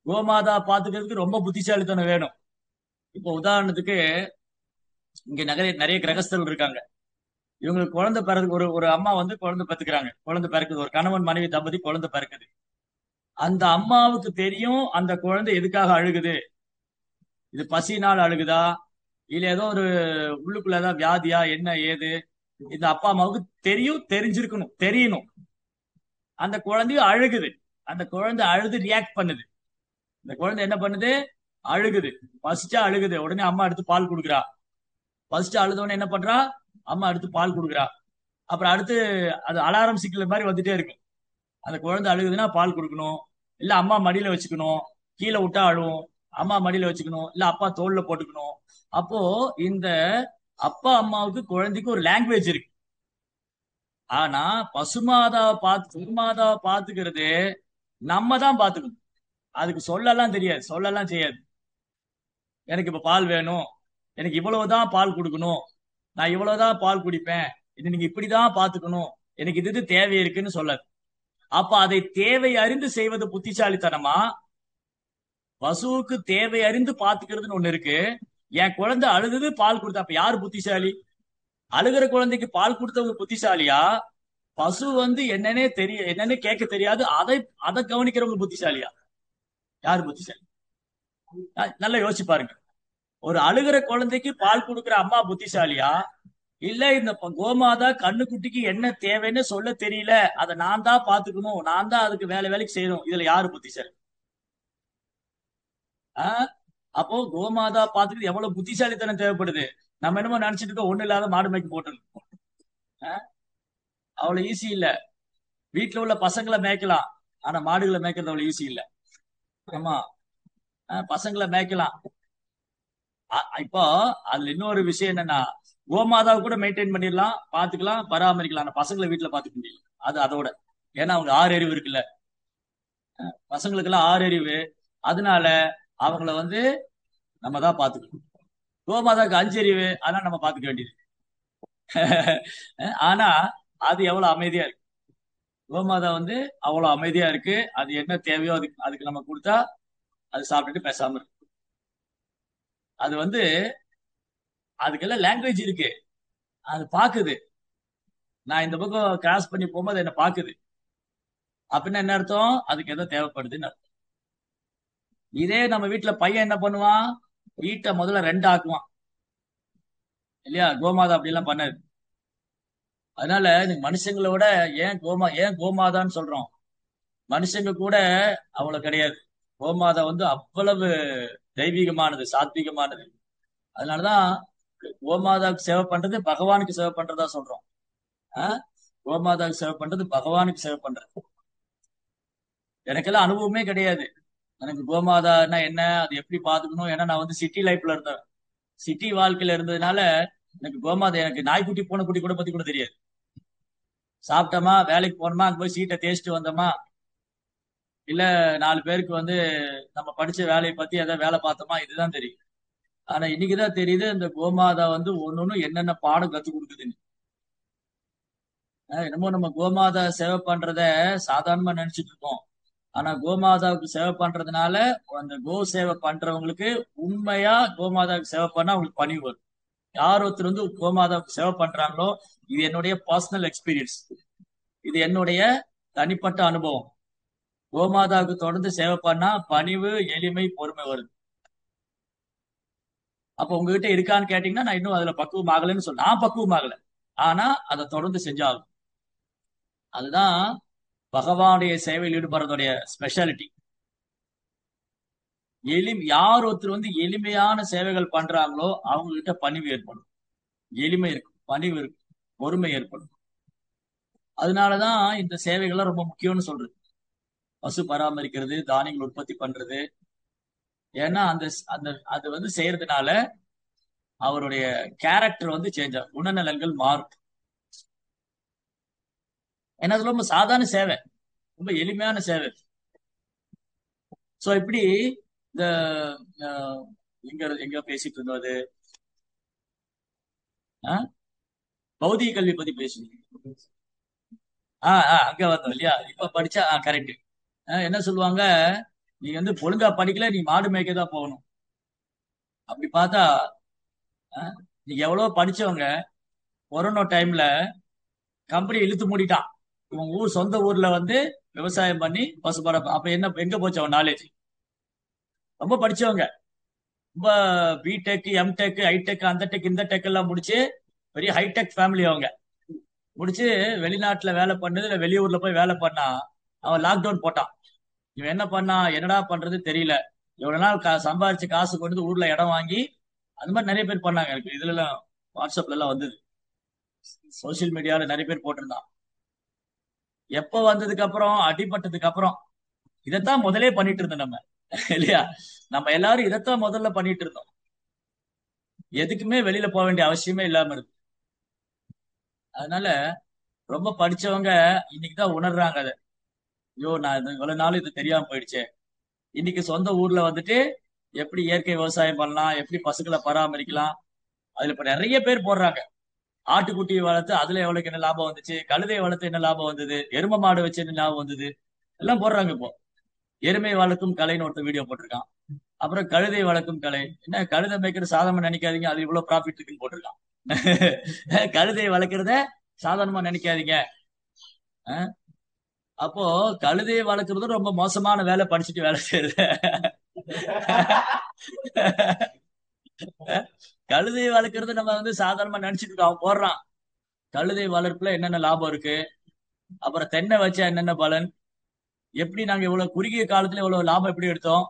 கோமாதா பாத்துக்கிறதுக்கு ரொம்ப புத்திசாலித்தனம் வேணும். இப்போ உதாரணத்துக்கு இங்க நிறைய நிறைய கிரகஸ்தர்கள் இருக்காங்க. இவங்களுக்கு குழந்தை பிறகு ஒரு ஒரு அம்மா குழந்தை பெத்துக்கிறாங்க, குழந்தை பிறக்குது, ஒரு கணவன் மனைவி தம்பதி குழந்தை பிறக்குது. அந்த அம்மாவுக்கு தெரியும் அந்த குழந்தை எதுக்காக அழுகுது, இது பசினால் அழுகுதா, இல்ல ஏதோ ஒரு உள்ளுக்குள்ள ஏதாவது வியாதியா, என்ன ஏது, இந்த அப்பா அம்மாவுக்கு தெரியும், தெரிஞ்சிருக்கணும், தெரியணும். அந்த குழந்தையும் அழுகுது, அந்த குழந்தை அழுது ரியாக்ட் பண்ணுது. இந்த குழந்தை என்ன பண்ணுது? அழுகுது, பசிச்சா அழுகுது, உடனே அம்மா எடுத்து பால் கொடுக்குறா. பசிச்சு அழுத உடனே என்ன பண்றா? அம்மா எடுத்து பால் கொடுக்குறா. அப்புறம் அடுத்து அது அலாரம் சிக்கல் மாதிரி வந்துட்டே இருக்கும். அந்த குழந்தை அழுகுதுன்னா பால் கொடுக்கணும், இல்ல அம்மா மடியில வச்சுக்கணும், கீழே விட்டா அழுவும், அம்மா மடியில வச்சுக்கணும், இல்ல அப்பா தோல்ல போட்டுக்கணும். அப்போ இந்த அப்பா அம்மாவுக்கு குழந்தைக்கு ஒரு லாங்குவேஜ் இருக்கு. ஆனா பசுமாதாவை பாத்துக்கிறது நம்ம தான் பாத்துக்கணும். அதுக்கு சொல்லலாம் தெரியாது, சொல்லலாம் செய்யாது. எனக்கு இப்ப பால் வேணும், எனக்கு இவ்வளவுதான் பால் கொடுக்கணும், நான் இவ்வளவுதான் பால் குடிப்பேன், இது நீங்க இப்படிதான் பாத்துக்கணும், எனக்கு இது தேவை இருக்குன்னு சொல்லாது. அப்ப அதை தேவை அறிந்து செய்வது புத்திசாலித்தனமா? பசுவுக்கு தேவை அறிந்து பாத்துக்கிறதுன்னு ஒண்ணு இருக்கு. என் குழந்தை அழுகுது, பால் கொடுத்தா அப்ப யாரு புத்திசாலி? அழுகிற குழந்தைக்கு பால் கொடுத்தவங்க புத்திசாலியா? பசு என்னன்னே என்னன்னு கேட்க தெரியாது, அதை கவனிக்கிறவங்க புத்திசாலியா? யாரு புத்திசாலி? நல்லா யோசிச்சு பாருங்க. ஒரு அழுகிற குழந்தைக்கு பால் கொடுக்கிற அம்மா புத்திசாலியா, இல்ல இந்த கோமாதா கண்ணுக்குட்டிக்கு என்ன தேவைன்னு சொல்ல தெரியல, அதை நான் தான் பாத்துக்கணும், நான் தான் அதுக்கு வேலைக்கு செய்யணும், இதுல யாரு புத்திசாலி? ஆஹ் அப்போ கோமாதா பாத்துக்கிறது எவ்வளவு புத்திசாலித்தனம் தேவைப்படுது. நம்ம என்னமோ நினைச்சிட்டு இருக்கோம் ஒண்ணு இல்லாத மாடு மேய்க்க போட்டோம். அவ்வளவு ஈஸி இல்ல. வீட்டுல உள்ள பசங்களை மேய்க்கலாம், ஆனா மாடுகளை மேய்க்கிறது அவ்வளவு ஈஸி இல்ல. ஆமா, பசங்களை மேய்க்கலாம். இப்போ அதுல இன்னொரு விஷயம் என்னன்னா, கோமாதாவை கூட மெயின்டைன் பண்ணிடலாம், பாத்துக்கலாம், பராமரிக்கலாம். ஆனா பசங்களை வீட்டுல பாத்துக்க முடியல. அது அதோட, ஏன்னா அவங்க ஆறு அறிவு இருக்குல்ல, பசங்களுக்கு எல்லாம் ஆறு அறிவு. அதனால அவங்கள நம்ம தான் பாத்துக்கணும். கோமாதாக்கு அஞ்சு அறிவு, அதனால நம்ம பாத்துக்க வேண்டியது. ஆனா அது எவ்வளவு அமைதியா இருக்கு. கோமாதா அவ்வளவு அமைதியா இருக்கு. அது என்ன தேவையோ அதுக்கு நம்ம கொடுத்தா அது சாப்பிட்டுட்டு பேசாம இருக்கு. அது அதுக்கெல்லாம் லாங்குவேஜ் இருக்கு, அது பாக்குது. நான் இந்த பக்கம் கிராஸ் பண்ணி போகும்போது என்ன பாக்குது அப்படின்னா என்ன அர்த்தம்? அதுக்கு ஏதோ தேவைப்படுதுன்னு அர்த்தம். இதே நம்ம வீட்டுல பையன் என்ன பண்ணுவான்? வீட்டை முதல்ல ரெண்டு ஆக்குவான் இல்லையா? கோமாதா அப்படி எல்லாம் பண்ணாது. அதனால மனுஷங்களோட ஏன் கோமாதான்னு சொல்றோம்? மனுஷங்க கூட அவ்வளவு கிடையாது. கோமாதா அவ்வளவு தெய்வீகமானது, சாத்வீகமானது. அதனாலதான் கோமாதாவுக்கு சேவை பண்றது பகவானுக்கு சேவை பண்றதா சொல்றோம். கோமாதாவுக்கு சேவை பண்றது பகவானுக்கு சேவை பண்றது. எனக்கெல்லாம் அனுபவமே கிடையாது. எனக்கு கோமாதான்னா என்ன, அது எப்படி பாத்துக்கணும், ஏன்னா நான் சிட்டி லைஃப்ல இருந்தேன். சிட்டி வாழ்க்கையில இருந்ததுனால எனக்கு கோமாதா, எனக்கு நாய்க்குட்டி பூனை குட்டி கூட பத்தி கூட தெரியாது. சாப்பிட்டோமா, வேலைக்கு போனோமா, அங்க போய் சீட்டை தேய்ச்சிட்டு வந்தோமா, இல்ல நாலு பேருக்கு நம்ம படிச்ச வேலையை பத்தி ஏதாவது வேலை பார்த்தோமா, இதுதான் தெரியும். ஆனா இன்னைக்குதான் தெரியுது இந்த கோமாதா ஒன்னொன்னு என்னென்ன பாடம் கத்து கொடுக்குதுன்னு. என்னமோ நம்ம கோமாதா சேவை பண்றத சாதாரணமா நினைச்சிட்டு இருக்கோம். ஆனா கோமாதாவுக்கு சேவை பண்றதுனால அந்த கோ சேவை பண்றவங்களுக்கு உண்மையா கோமாதாவுக்கு சேவை பண்ணா அவங்களுக்கு பணிவு வரும். யார் ஒருத்தர் கோமாதாவுக்கு சேவை பண்றாங்களோ, இது என்னுடைய பர்சனல் எக்ஸ்பீரியன்ஸ், இது என்னுடைய தனிப்பட்ட அனுபவம். கோமாதாவுக்கு தொடர்ந்து சேவை பண்ணா பணிவு, எளிமை, பொறுமை வருது. அப்ப உங்ககிட்ட இருக்கான்னு கேட்டீங்கன்னா நான் இன்னும் அதுல பக்குவம் ஆகலைன்னு சொல்ல, நான் பக்குவம் ஆகல. ஆனா அதை தொடர்ந்து செஞ்சாகும். அதுதான் பகவானுடைய சேவையில் ஈடுபடுறதுடைய ஸ்பெஷாலிட்டி. யார் ஒருத்தர் வந்து எளிமையான சேவைகள் பண்றாங்களோ அவங்க கிட்ட பணிவு ஏற்படும், எளிமை இருக்கும், பணிவு இருக்கும், பொறுமை ஏற்படும். அதனாலதான் இந்த சேவைகள்லாம் ரொம்ப முக்கியம்னு சொல்றது. பசு பராமரிக்கிறது, தானியங்கள் உற்பத்தி பண்றது. ஏன்னா அந்த அந்த அது வந்து செய்யறதுனால அவருடைய கேரக்டர் வந்து சேஞ்ச் ஆகும், குணநலன்கள் மாறும். ஏன்னா அது ரொம்ப சாதாரண சேவை, ரொம்ப எளிமையான சேவை. சோ இப்படி இந்த அஹ், எங்க எங்க பேசிட்டு இருந்தோம் அது, அஹ், பௌதிக கல்வி பத்தி பேசணும். அங்க வந்தோம் இல்லையா? இப்ப படிச்சா கரெக்ட். என்ன சொல்லுவாங்க, நீ வந்து ஒழுங்கா படிக்கல, நீ மாடு மேய்க்க தான் போகணும். அப்படி பார்த்தா நீங்க எவ்வளவு படிச்சவங்க கொரோனா டைம்ல கம்பெனி இழுத்து மூடிட்டான். இவன் சொந்த ஊர்ல வந்து விவசாயம் பண்ணி பசுபர, அப்ப என்ன எங்க போச்சு அவன் நாலேஜ்? ரொம்ப படிச்சவங்க, ரொம்ப பிடெக், எம்டெக், ஐடெக், அந்த டெக் இந்த டெக் எல்லாம் முடிச்சு பெரிய ஹைடெக் ஃபேமிலி அவங்க. முடிச்சு வெளிநாட்டுல வேலை பண்ணது, இல்ல வெளியூர்ல போய் வேலை பண்ணா அவன் லாக்டவுன் போட்டான். இவன் என்ன பண்ணா, என்னடா பண்றது தெரியல. இவ்வளவு நாள் சம்பாரிச்சு காசு கொண்டு வந்து ஊர்ல இடம் வாங்கி, அந்த மாதிரி நிறைய பேர் பண்ணாங்க. எனக்கு இதுல எல்லாம் வாட்ஸ்அப்ல எல்லாம் வந்தது, சோசியல் மீடியால நிறைய பேர் போட்டிருந்தான். எப்ப வந்ததுக்கு அப்புறம், அடிபட்டதுக்கு அப்புறம் இதைத்தான் முதலே பண்ணிட்டு இருந்தோம் நம்ம, இல்லையா? நம்ம எல்லாரும் இதைத்தான் முதல்ல பண்ணிட்டு இருந்தோம். எதுக்குமே வெளியில போக வேண்டிய அவசியமே இல்லாம இருக்கு. அதனால ரொம்ப படிச்சவங்க இன்னைக்குதான் உணர்றாங்க அதை. ஐயோ, நான் இவ்வளவு நாள் இது தெரியாம போயிடுச்சே. இன்னைக்கு சொந்த ஊர்ல வந்துட்டு எப்படி இயற்கை விவசாயம் பண்ணலாம், எப்படி பசுக்களை பராமரிக்கலாம், அதுல இப்ப நிறைய பேர் போடுறாங்க. ஆட்டுக்குட்டியை வளர்த்து அதுல எவ்வளவுக்கு என்ன லாபம் வந்துச்சு, கழுதையை வளர்த்து என்ன லாபம் வந்தது, எரும மாடு வச்சு என்ன லாபம் வந்தது, எல்லாம் போடுறாங்க இப்போ. எருமை வளர்க்கும் கலைன்னு ஒருத்தர் வீடியோ போட்டிருக்கான். அப்புறம் கழுதை வளர்க்கும் கலை. என்ன கழுதை மேய்க்கிற சாதாரணமா நினைக்காதீங்க, அது இவ்வளவு ப்ராஃபிட் இருக்குன்னு போட்டிருக்கான். கழுதையை வளர்க்கறத சாதாரணமா நினைக்காதீங்க. அப்போ கழுதையை வளர்க்கறது ரொம்ப மோசமான வேலை, படிச்சுட்டு வேலை செய்யறது. கழுதையை வளர்க்கறது நம்ம வந்து சாதாரணமா நினைச்சிட்டு இருக்கோம். அவன் போடுறான் கழுதை வளர்ப்புல என்னென்ன லாபம் இருக்கு, அப்புறம் தென்னை வச்சா என்னென்ன பலன், எப்படி நாங்க இவ்வளவு குறுகிய காலத்துல இவ்வளவு லாபம் எப்படி எடுத்தோம்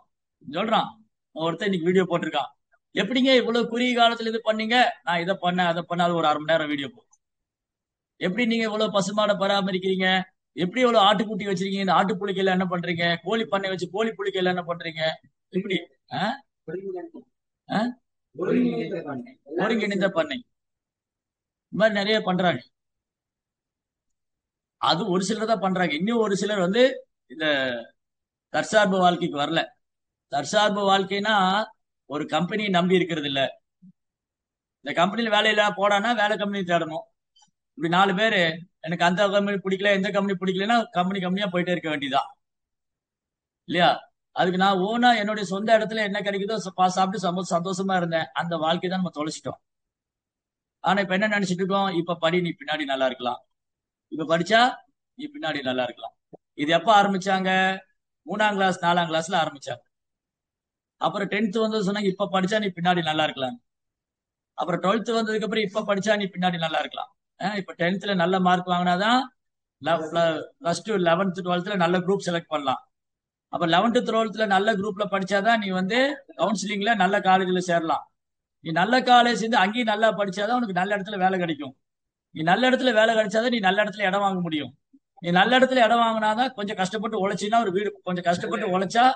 சொல்றான். ஒருத்தன் இன்னைக்கு வீடியோ போட்டிருக்கான், எப்படிங்க இவ்வளவு குறுகிய காலத்துல இது பண்ணீங்க, நான் இதை பண்ணேன் அதை பண்ண, அது ஒரு 1/2 மணி நேரம் வீடியோ போ. எப்படி நீங்க இவ்வளவு பசுமாடை பராமரிக்கிறீங்க, எப்படி இவ்வளவு ஆட்டுக்குட்டி வச்சிருக்கீங்க, இந்த ஆட்டுப்புழுக்கையில என்ன பண்றீங்க, கோழி பண்ணை வச்சு கோழி புழுக்கையில என்ன பண்றீங்க, இப்படி ஆஹ் ஆஹ் ஒருங்கிணைந்த பண்ணை, இந்த மாதிரி நிறைய பண்றாங்க. அது ஒரு சிலர் தான் பண்றாங்க. இன்னும் ஒரு சிலர் வந்து இந்த தற்சார்பு வாழ்க்கைக்கு வரல. தற்சார்பு வாழ்க்கைனா ஒரு கம்பெனியை நம்பி இருக்கிறது இல்ல. இந்த கம்பெனில வேலையில போடானா வேலை கம்பெனி தேடணும். இப்படி 4 பேரு எனக்கு அந்த கம்பெனி பிடிக்கல, எந்த கம்பெனி பிடிக்கலன்னா கம்பெனியா போயிட்டே இருக்க வேண்டியதான், இல்லையா? அதுக்கு நான் ஓனா என்னுடைய சொந்த இடத்துல என்ன கிடைக்குதோ சாப்பிட்டு சந்தோஷமா இருந்தேன். அந்த வாழ்க்கை தான் நம்ம தொலைச்சிட்டோம். ஆனா இப்ப என்ன நினைச்சிட்டு இருக்கோம், இப்ப படி நீ பின்னாடி நல்லா இருக்கலாம், இப்ப படிச்சா நீ பின்னாடி நல்லா இருக்கலாம். இது எப்ப ஆரம்பிச்சாங்க? 3ஆம் கிளாஸ் 4ஆம் கிளாஸ்ல ஆரம்பிச்சாங்க. அப்புறம் 10th வந்து சொன்னாங்க இப்ப படிச்சா நீ பின்னாடி நல்லா இருக்கலாம். அப்புறம் 12th வந்ததுக்கு அப்புறம் இப்ப படிச்சா நீ பின்னாடி நல்லா இருக்கலாம். இப்ப 10thல நல்ல mark வாங்கினாதான் plus two 11th 12th நல்ல குரூப் செலக்ட் பண்ணலாம். அப்ப 11th 12th நல்ல குரூப்ல படிச்சாதான் நீ வந்து கவுன்சிலிங்ல நல்ல காலேஜ்ல சேரலாம். நீ நல்ல காலேஜ் சேர்ந்து அங்கேயும் நல்லா படிச்சாதான் உனக்கு நல்ல இடத்துல வேலை கிடைக்கும். நீ நல்ல இடத்துல வேலை கிடைச்சாதான் நீ நல்ல இடத்துல இடம் வாங்க முடியும். நீ நல்ல இடத்துல இடம் வாங்கினாதான் கொஞ்சம் கஷ்டப்பட்டு உழைச்சின்னா ஒரு வீடு, கொஞ்சம் கஷ்டப்பட்டு உழைச்சா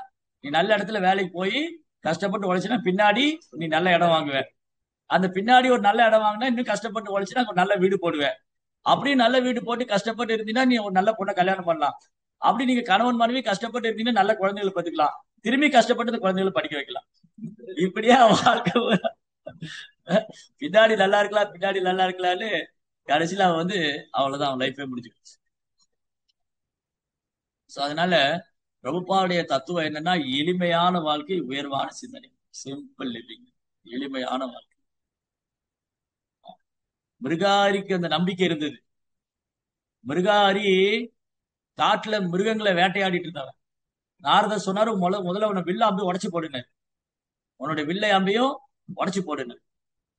நீ நல்ல இடத்துல வேலைக்கு போய் கஷ்டப்பட்டு உழைச்சினா பின்னாடி நீ நல்ல இடம் வாங்குவ. அந்த பின்னாடி ஒரு நல்ல இடம் வாங்கினா இன்னும் கஷ்டப்பட்டு உழைச்சினா ஒரு நல்ல வீடு போடுவேன். அப்படியே நல்ல வீடு போட்டு கஷ்டப்பட்டு இருந்தீங்கன்னா நீ ஒரு நல்ல பொண்ணை கல்யாணம் பண்ணலாம். அப்படி நீங்க கணவன் மனைவி கஷ்டப்பட்டு இருந்தீங்கன்னா நல்ல குழந்தைகளை பத்துக்கலாம், திரும்பி கஷ்டப்பட்டு இந்த குழந்தைகளை படிக்க வைக்கலாம். இப்படியா வாழ்க்கை? பின்னாடி நல்லா இருக்கலாம், பின்னாடி நல்லா இருக்கலாம்னு கடைசியில அவன் வந்து அவ்வளவுதான், அவன் லைஃபே முடிஞ்சிருச்சு. சோ அதனால பிரபுபாவுடைய தத்துவம் என்னன்னா, எளிமையான வாழ்க்கை, உயர்வான சிந்தனை, சிம்பிள் லிவிங், எளிமையான வாழ்க்கை. மிருகாரிக்கு அந்த நம்பிக்கை இருந்தது. மிருகாரி காட்டுல மிருகங்களை வேட்டையாடிட்டு இருந்தாங்க. நாரதர் சொன்னாரு, முதல்ல உன்னை வில்ல அம்பி உடைச்சு போடுங்க, உன்னுடைய வில்லை அம்பையும் உடைச்சு போடுன்னு.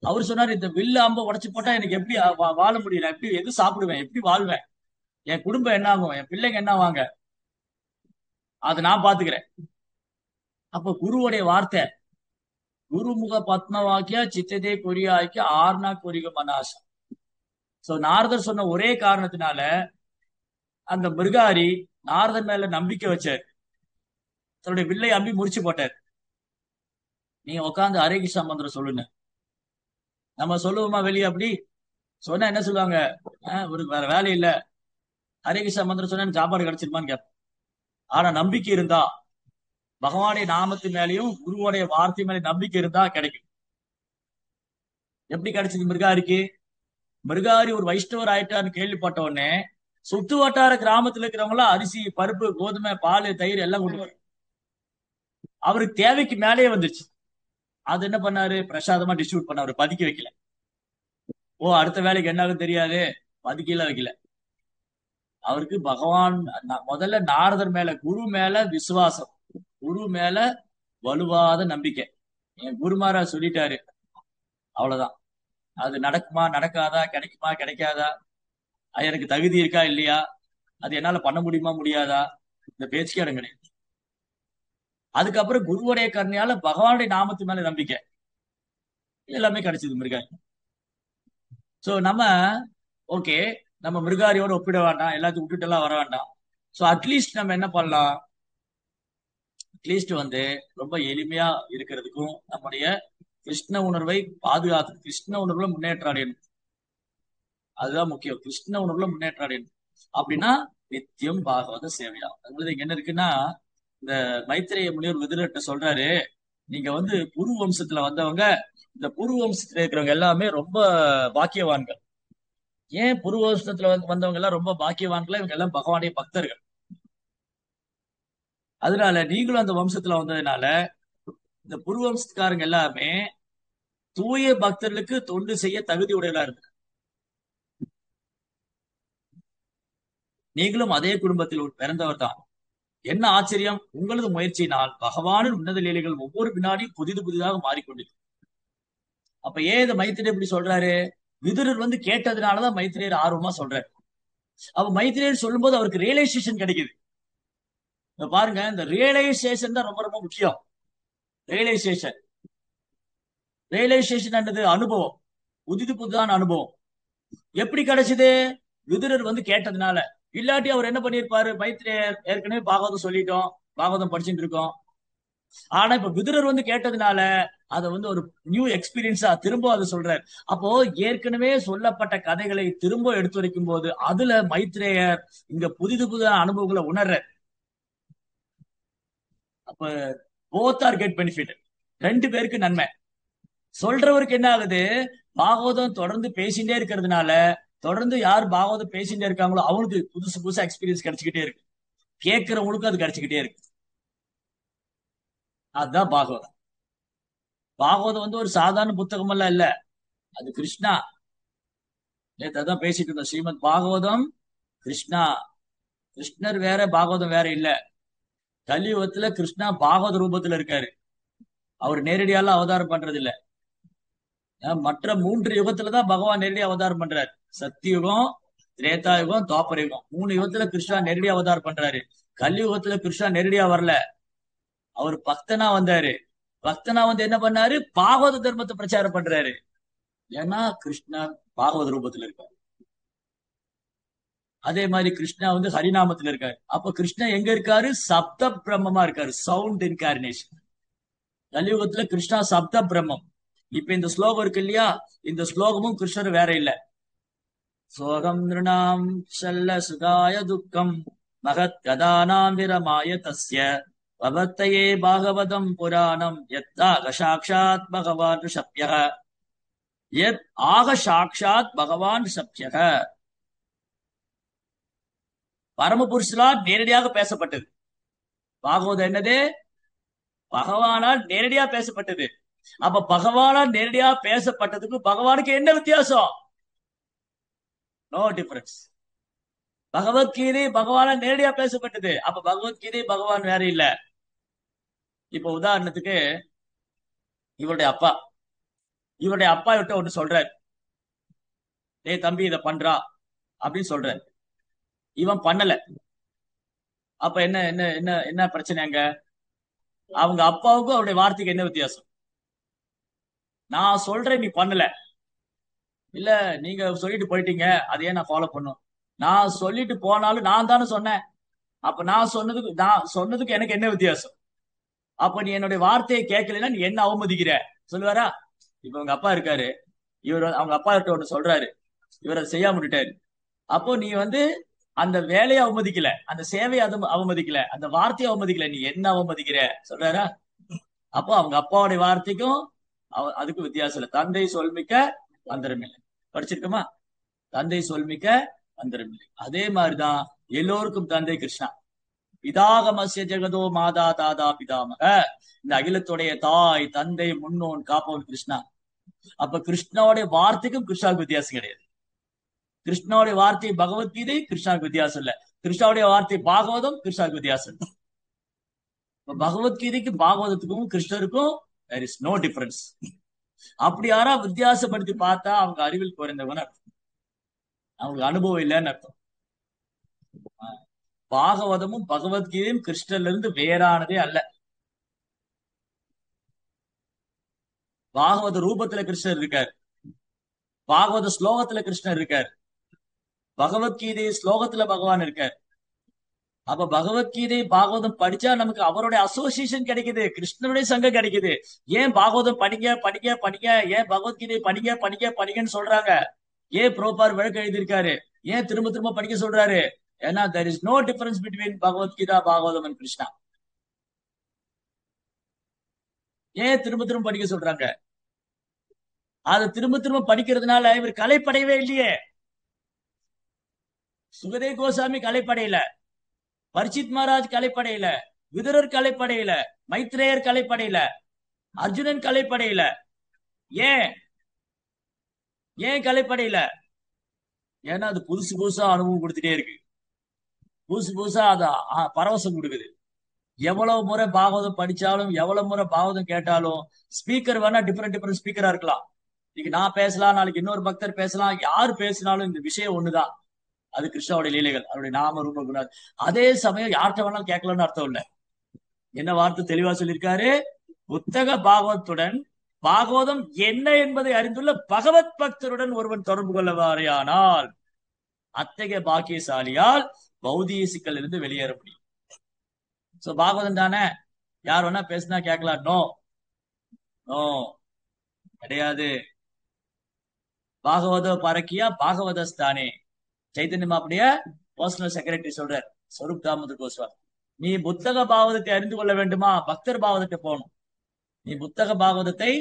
அவர் சொன்னாரு, இந்த வில்லு அம்ப உடைச்சு போட்டா எனக்கு எப்படி வாழ முடியும், நான் எப்படி எது சாப்பிடுவேன், எப்படி வாழ்வேன், என் குடும்பம் என்ன ஆகும், என் பிள்ளைங்க என்ன ஆவாங்க, அதை நான் பாத்துக்கிறேன். அப்ப குருவுடைய வார்த்தை, குருமுக பத்மவாக்கிய சித்ததே கொரியாய்க்கு ஆர்னா கொரிக மனாசம். சோ நாரதர் சொன்ன ஒரே காரணத்தினால அந்த மிருகாரி நாரதன் மேல நம்பிக்கை வச்சார், தன்னுடைய வில்லை அம்பி முறிச்சு போட்டார். நீங்க உட்காந்து ஹரே கிருஷ்ணா மந்திரம் சொல்லுங்க. நம்ம சொல்லுவோமா வெளியே? அப்படி சொன்னா என்ன சொல்லுவாங்க, ஒரு வேற வேலை இல்ல, ஹரே கிருஷ்ணா மந்திரம் சொன்னா எனக்கு சாப்பாடு கிடைச்சிருமான்னு கேட்போம். ஆனா நம்பிக்கை இருந்தா, பகவானுடைய நாமத்து மேலேயும் குருவோடைய வார்த்தை மேலே நம்பிக்கை இருந்தா கிடைக்கும். எப்படி கிடைச்சது மிருகாரிக்கு? மிருகாரி ஒரு வைஷ்ணவர் ஆயிட்டான்னு கேள்விப்பட்ட உடனே சுத்து வட்டார கிராமத்துல இருக்கிறவங்க எல்லாம் அரிசி, பருப்பு, கோதுமை, பால், தயிர் எல்லாம் கொண்டு வரும். அவருக்கு தேவைக்கு மேலேயே வந்துருச்சு. அது என்ன பண்ணாரு, பிரசாதமா டிஸ்ட்ரிபியூட் பண்ணாரு, பதுக்கி வைக்கல. ஓ அடுத்த வேலைக்கு என்ன ஆகும் தெரியாது, பதுக்கிலாம் வைக்கல. அவருக்கு பகவான் முதல்ல நாரதர் மேல, குரு மேல விசுவாசம், குரு மேல வலுவாத நம்பிக்கை. என் குருமாரா சொல்லிட்டாரு, அவ்வளவுதான். அது நடக்குமா நடக்காதா, கிடைக்குமா கிடைக்காதா, அது எனக்கு தகுதி இருக்கா இல்லையா, அது என்னால பண்ண முடியுமா முடியாதா, இந்த பேச்சுக்கே இடம் கிடையாது. அதுக்கப்புறம் குருவுடைய கருணையால பகவானுடைய நாமத்து மேல நம்பிக்கை, எல்லாமே கிடைச்சது மிருகாரி. சோ நம்ம ஓகே, நம்ம மிருகாரியோட ஒப்பிட வேண்டாம், எல்லாத்தையும் விட்டுட்டு எல்லாம் வர வேண்டாம். சோ அட்லீஸ்ட் நம்ம என்ன பண்ணலாம், அட்லீஸ்ட் ரொம்ப எளிமையா இருக்கிறதுக்கும் நம்முடைய கிருஷ்ண உணர்வை பாதுகாத்து கிருஷ்ண உணர்வுல முன்னேற்றம் அடையணும். அதுதான் முக்கியம், கிருஷ்ண உணர்வுல முன்னேற்றம் அடையணும். அப்படின்னா நித்தியம் பாகவத சேவையா. அதுல இங்க என்ன இருக்குன்னா, இந்த மைத்திரேய முனிவர் விதுரர்கிட்ட சொல்றாரு, நீங்க புரு வம்சத்துல வந்தவங்க, இந்த புரு வம்சத்துல இருக்கிறவங்க எல்லாமே ரொம்ப பாக்கியவான்கள். ஏன் புரு வம்சத்துல வந்தவங்க எல்லாம் ரொம்ப பாக்கியவான்கள்? இவங்க எல்லாம் பகவானுடைய பக்தர்கள். அதனால நீங்களும் அந்த வம்சத்துல வந்ததுனால இந்த புரு வம்சத்துக்காரங்க எல்லாமே தூய பக்தர்களுக்கு தொண்டு செய்ய தகுதி உடையலா இருக்கு. நீங்களும் அதே குடும்பத்தில் பிறந்தவர் தான். என்ன ஆச்சரியம், உங்களது முயற்சியினால் பகவானின் உன்னத லீலைகள் ஒவ்வொரு வினாடியும் புதிது புதிதாக மாறிக்கொண்டிருக்கு. அப்ப ஏன் இந்த மைத்திரேயர் இப்படி சொல்றாரு? விதுரர் கேட்டதுனாலதான் மைத்திரேயர் ஆர்வமா சொல்றாரு. அப்ப மைத்திரேயர் சொல்லும்போது அவருக்கு ரியலைசேஷன் கிடைக்குது. பாருங்க, இந்த ரியலைசேஷன் தான் ரொம்ப ரொம்ப முக்கியம். ரியலைசேஷன் ரியலைசேஷன் என்னது? அனுபவம், புதிது புதுதான அனுபவம். எப்படி கிடைச்சது? விதுரர் கேட்டதுனால. இல்லாட்டி அவர் என்ன பண்ணிருப்பாரு? மைத்திரேயர் ஏற்கனவே பாகவதம் சொல்லிட்டோம், பாகவதம் படிச்சுட்டு இருக்கோம். ஆனா இப்ப விதுரர் கேட்டதுனால அதை ஒரு நியூ எக்ஸ்பீரியன்ஸா திரும்ப அதை சொல்றாரு. அப்போ ஏற்கனவே சொல்லப்பட்ட கதைகளை திரும்ப எடுத்து வைக்கும் போது அதுல மைத்ரேயர் இங்க புதிது புது அனுபவங்களை உணர்ற. அப்ப போத் ஆர் கெட் பெனிஃபிட், ரெண்டு பேருக்கு நன்மை. சொல்றவருக்கு என்ன ஆகுது, பாகவதம் தொடர்ந்து பேசிட்டே இருக்கிறதுனால, தொடர்ந்து யார் பாகவதம் பேசிட்டே இருக்காங்களோ அவனுக்கு புதுசு புதுசா எக்ஸ்பீரியன்ஸ் கிடைச்சிக்கிட்டே இருக்கு, கேட்கிறவங்களுக்கும் அது கிடைச்சிக்கிட்டே இருக்கு. அதுதான் பாகவதம். பாகவதம் ஒரு சாதாரண புத்தகம் எல்லாம் இல்ல, அது கிருஷ்ணா. நேற்று அதான் பேசிட்டு இருந்தோம், ஸ்ரீமத் பாகவதம் கிருஷ்ணா. கிருஷ்ணர் வேற, பாகவதம் வேற இல்ல. கலியுகத்துல கிருஷ்ணா பாகவத ரூபத்துல இருக்காரு. அவர் நேரடியால அவதாரம் பண்றது இல்ல. மற்ற 3 யுகத்துலதான் பகவான் நேரடி அவதாரம் பண்றாரு. சத்தியுகம், திரேதா யுகம், துவாபர யுகம், 3 யுகத்துல கிருஷ்ணா நேரடி அவதாரம் பண்றாரு. கலியுகத்துல கிருஷ்ணா நேரடியா வரல, அவர் பக்தனா வந்தாரு. பக்தனா என்ன பண்ணாரு? பாகவத தர்மத்தை பிரச்சாரம் பண்றாரு. ஏன்னா கிருஷ்ணா பாகவத ரூபத்துல இருக்காரு. அதே மாதிரி கிருஷ்ணா ஹரிநாமத்துல இருக்காரு. அப்ப கிருஷ்ணா எங்க இருக்காரு? சப்த பிரம்மமா இருக்காரு, சவுண்ட் இன்கார்னேஷன். கலியுகத்துல கிருஷ்ணா சப்த பிரம்மம். இப்ப இந்த ஸ்லோகம் இருக்கு இல்லையா, இந்த ஸ்லோகமும் கிருஷ்ணர் வேற இல்ல. சோகம் நிருணாம் சல்ல சுகாய துக்கம் மகத் கதானாம் விரமாய தஸ்ய பவத்தையே பாகவதம் புராணம் யத்தாக சாட்சாத் பகவான் ரிஷப்யக. யத் ஆக சாட்சாத் பகவான் ரிஷப்யக. பரமபுருஷனால் நேரடியாக பேசப்பட்டது. பாகவதம் என்னது? பகவானால் நேரடியா பேசப்பட்டது. அப்ப பகவானால் நேரடியா பேசப்பட்டதுக்கு பகவானுக்கு என்ன வித்தியாசம்? No difference. பகவத்கீதை பகவானால் நேரடியா பேசப்பட்டது. அப்ப பகவத்கீதை பகவான் வேற இல்ல. இப்ப உதாரணத்துக்கு இவருடைய அப்பா இவருடைய அப்பா கிட்ட ஒண்ணு சொல்றாரு, டேய் தம்பி இதை பண்றா அப்படின்னு சொல்றாரு. இவன் பண்ணல. அப்ப என்ன என்ன என்ன என்ன பிரச்சனை அங்க? அவங்க அப்பாவுக்கும் அவருடைய வார்த்தைக்கு என்ன வித்தியாசம்? நான் சொல்றேன் நீ பண்ணல. இல்ல, நீங்க சொல்லிட்டு போயிட்டீங்க, அதையே நான் ஃபாலோ பண்ணும். நான் சொல்லிட்டு போனாலும் நான் தானே சொன்னேன். அப்ப நான் சொன்னதுக்கு எனக்கு என்ன வித்தியாசம்? அப்ப நீ என்னுடைய வார்த்தையை கேட்கலைன்னா நீ என்ன அவமதிக்கிற சொல்லுவாரா? இப்ப உங்க அப்பா இருக்காரு, அவங்க அப்பா கிட்ட ஒண்ணு சொல்றாரு, இவர் அதை செய்யாம விட்டுட்டாரு. அப்போ நீ வந்து அந்த வேலையை அவமதிக்கல, அந்த சேவையை அவமதிக்கல, அந்த வார்த்தையை அவமதிக்கல, நீ என்ன அவமதிக்கிற சொல்றாரா? அப்போ அவங்க அப்பாவுடைய வார்த்தைக்கும் அதுக்கும் வித்தியாசம் இல்லை. தந்தை சொல்மிக்க மந்திரமில்லை. படிச்சிருக்கோமா? தந்தை சொல்மிக்க மந்திரமில்லை. அதே மாதிரிதான் எல்லோருக்கும் தந்தை கிருஷ்ணா. பிதாகமஸ்ய ஜெகதோ மாதா தாதா பிதாமக. இந்த அகிலத்துடைய தாய் தந்தை முன்னோன் காப்பவன் கிருஷ்ணா. அப்ப கிருஷ்ணாவுடைய வார்த்தைக்கும் கிருஷ்ணாவுக்கு வித்தியாசம் கிடையாது. கிருஷ்ணாவுடைய வார்த்தை பகவத்கீதை, கிருஷ்ணாவுக்கு வித்தியாசம் இல்ல. கிருஷ்ணாவுடைய வார்த்தை பாகவதம், கிருஷ்ணாவுக்கு வித்தியாசம் இல்லை. பகவத்கீதைக்கும் பாகவதத்துக்கும் கிருஷ்ணருக்கும் there is no difference. அப்படி யாரா வித்தியாசப்படுத்தி பார்த்தா அவங்க அறிவில் குறைந்தவன் அர்த்தம், அவங்களுக்கு அனுபவம் இல்லைன்னு அர்த்தம். பாகவதமும் பகவத்கீதையும் கிருஷ்ணர்ல இருந்து வேறானதே அல்ல. பாகவத ரூபத்துல கிருஷ்ணர் இருக்கார், பாகவத ஸ்லோகத்துல கிருஷ்ணர் இருக்கார், பகவத்கீதை ஸ்லோகத்துல பகவான் இருக்கார். அப்ப பகவத்கீதை பாகவதம் படிச்சா நமக்கு அவருடைய அசோசியேஷன் கிடைக்குது, கிருஷ்ணனுடைய சங்கம் கிடைக்குது. ஏன் பாகவதம் படிங்க படிங்க படிங்க, ஏன் பகவத்கீதை படிங்க படிங்க படிங்கன்னு சொல்றாங்க? ஏன் புரோபார் வழக்கு எழுதியிருக்காரு? ஏன் திரும்ப திரும்ப படிக்க சொல்றாரு? ஏன்னா there is no difference between Bhagavad Gita Bhagavatam and Krishna. ஏன் திரும்ப திரும்ப படிக்க சொல்றாங்க? அதை திரும்ப திரும்ப படிக்கிறதுனால இவர் கலைப்படையவே இல்லையே. சுகதேவ் கோசாமி கலைப்படையில, பரிச்சித் மகாராஜ் கலைப்படையில, விதுரர் கலைப்படையில, மைத்ரேயர் கலைப்படையில, அர்ஜுனன் கலைப்படையில. ஏன் ஏன் கலைப்படையில? ஏன்னா அது புதுசு புதுசா அனுபவம் கொடுத்துட்டே இருக்கு, புதுசு புதுசா அது பரவசம் கொடுக்குது. எவ்வளவு முறை பாகவதம் படிச்சாலும், எவ்வளவு முறை பாகவதம் கேட்டாலும், ஸ்பீக்கர் வேணா டிஃபரெண்ட் டிஃபரெண்ட் ஸ்பீக்கரா இருக்கலாம். இன்னைக்கு நான் பேசலாம், நாளைக்கு இன்னொரு பக்தர் பேசலாம், யார் பேசினாலும் இந்த விஷயம் ஒண்ணுதான். அது கிருஷ்ணாவுடைய லீலைகள், அவருடைய நாம ரூப குணம். அதே சமயம் யார்கிட்ட வேணாலும் கேட்கலாம்னு அர்த்தம் இல்ல. என்ன வார்த்தை தெளிவா சொல்லியிருக்காரு? புத்தக பாகவத்துடன் பாகவதம் என்ன என்பதை அறிந்துள்ள பகவத் பக்தருடன் ஒருவன் தொடர்பு கொள்ளவாரையானால் அத்தகைய பாக்கியசாலியால் பௌதிக சிக்கல் இருந்து வெளியேற முடியும். சோ பாகவதம் தானே, யார் வேணா பேசினா கேட்கலாம்? நோ நோ, கிடையாது. பாகவத பரக்கியா பாகவதஸ்தானே. சைத்தன்ய மாப்புடைய பர்சனல் செக்ரட்டரி சொல்றார், ஸ்வரூப் தாமோதர் கோஸ்வாமி, நீ புத்தக பாகவதத்தை அறிந்து கொள்ள வேண்டுமா, பக்தர் பாகவதத்தை போகணும். நீ புத்தக பாகவதத்தை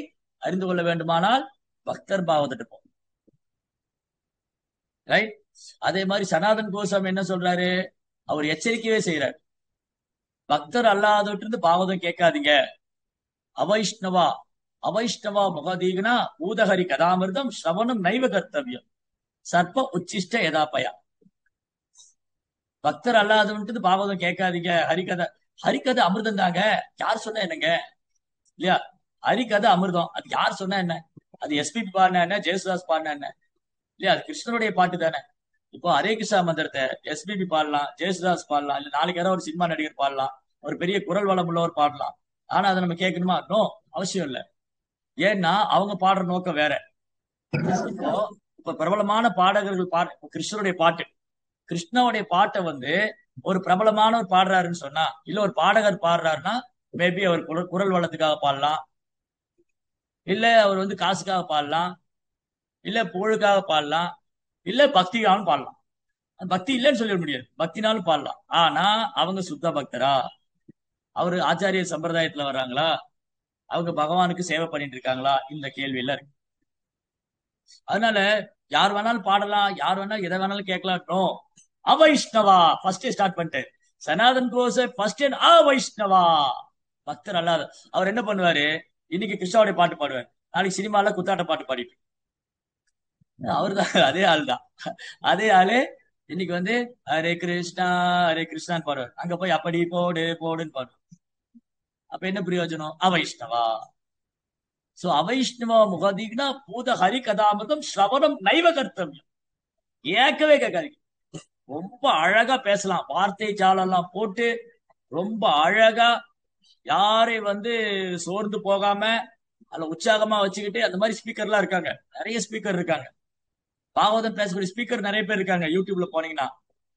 அறிந்து கொள்ள வேண்டுமானால் பக்தர் பாகவதத்தை போகணும். ரைட்? அதே மாதிரி சனாதன் கோஸ்வாமி என்ன சொல்றாரு? அவர் எச்சரிக்கையே செய்யறாரு, பக்தர் அல்லாதவற்று இருந்து பாகவதம் கேட்காதீங்க. அவைஷ்ணவா அவைஷ்ணவா முகதீகனா பூதஹரி கதாமிர்தம் ஸ்ரவணம் நைவ கர்த்தவியம் சர்ப்ப உச்சிஷ்ட எதாப்பயா. பக்தர் அல்லாதவன்ட்டு பாகவதம் கேட்காதீங்க. ஹரிகதை, ஹரிகதை அமிர்தம் தாங்க. யார் சொன்னா என்னங்க? இல்லையா? ஹரிகதை அமிர்தம், அது யார் சொன்னா என்ன? அது எஸ்பிபி பாடினா என்ன, ஜெயசுதாஸ் பாடினா என்ன? இல்லையா? அது கிருஷ்ணனுடைய பாட்டு தானே. இப்போ ஹரே கிருஷ்ணா மந்திரத்தை எஸ்பிபி பாடலாம், ஜெயசுதாஸ் பாடலாம், இல்ல நாளைக்கு யாராவது ஒரு சினிமா நடிகர் பாடலாம், ஒரு பெரிய குரல் வளம் உள்ளவர் பாடலாம். ஆனா அதை நம்ம கேட்கணுமா? நோ, அவசியம் இல்லை. ஏன்னா அவங்க பாடுற நோக்கம் வேற. இப்போ இப்ப பிரபலமான பாடகர்கள் கிருஷ்ணனுடைய பாட்டு, கிருஷ்ணனுடைய பாட்டை வந்து ஒரு பிரபலமானவர் பாடுறாருன்னு சொன்னா, இல்ல ஒரு பாடகர் பாடுறாருன்னா, மேபி அவர் குரல் வளத்துக்காக பாடலாம், இல்ல அவர் வந்து காசுக்காக பாடலாம், இல்ல புகழுக்காக பாடலாம், இல்ல பக்திக்காகவும் பாடலாம். பக்தி இல்லைன்னு சொல்ல முடியாது, பக்தினாலும் பாடலாம். ஆனா அவங்க சுத்த பக்தரா? அவரு ஆச்சாரிய சம்பிரதாயத்துல வர்றாங்களா? அவங்க பகவானுக்கு சேவை பண்ணிட்டு இருக்காங்களா? இந்த கேள்வி எல்லாம் இருக்கு. அதனால யார் வேணாலும் பாடலாம், யார் வேணாலும் எதை வேணாலும் கேட்கலாம். நோ, அவைஷ்ணவா ஃபர்ஸ்ட் ஸ்டார்ட் பண்ணிட்டு, சனாதன் கோஷ ஃபர்ஸ்ட் அவைஷ்ணவா, பக்தர் அல்லாத. அவர் என்ன பண்ணுவாரு? இன்னைக்கு கிருஷ்ணாவுடைய பாட்டு பாடுவார், நாளைக்கு சினிமால குத்தாட்ட பாட்டு பாடிட்டு. அவருதான் அதே ஆள் தான். அதே ஆளு இன்னைக்கு வந்து ஹரே கிருஷ்ணா ஹரே கிருஷ்ணான்னு பாடுவார், அங்க போய் அப்படி போடு போடுன்னு பாடுவார். அப்ப என்ன பிரயோஜனம்? அவைஷ்ணவா. சோ அவைஷ்ணவ முகதீனா பூத ஹரி கதாமிருதம் ஸ்ரவணம் நைவ கர்த்தவியம். கேட்கவே கேட்காதீங்க. ரொம்ப அழகா பேசலாம், வார்த்தை ஜாலெல்லாம் போட்டு ரொம்ப அழகா, யாரை வந்து சோர்ந்து போகாம அதுல உற்சாகமா வச்சுக்கிட்டு அந்த மாதிரி ஸ்பீக்கர்லாம் இருக்காங்க. நிறைய ஸ்பீக்கர் இருக்காங்க. பாகவதம் பேசக்கூடிய ஸ்பீக்கர் நிறைய பேர் இருக்காங்க. யூடியூப்ல போனீங்கன்னா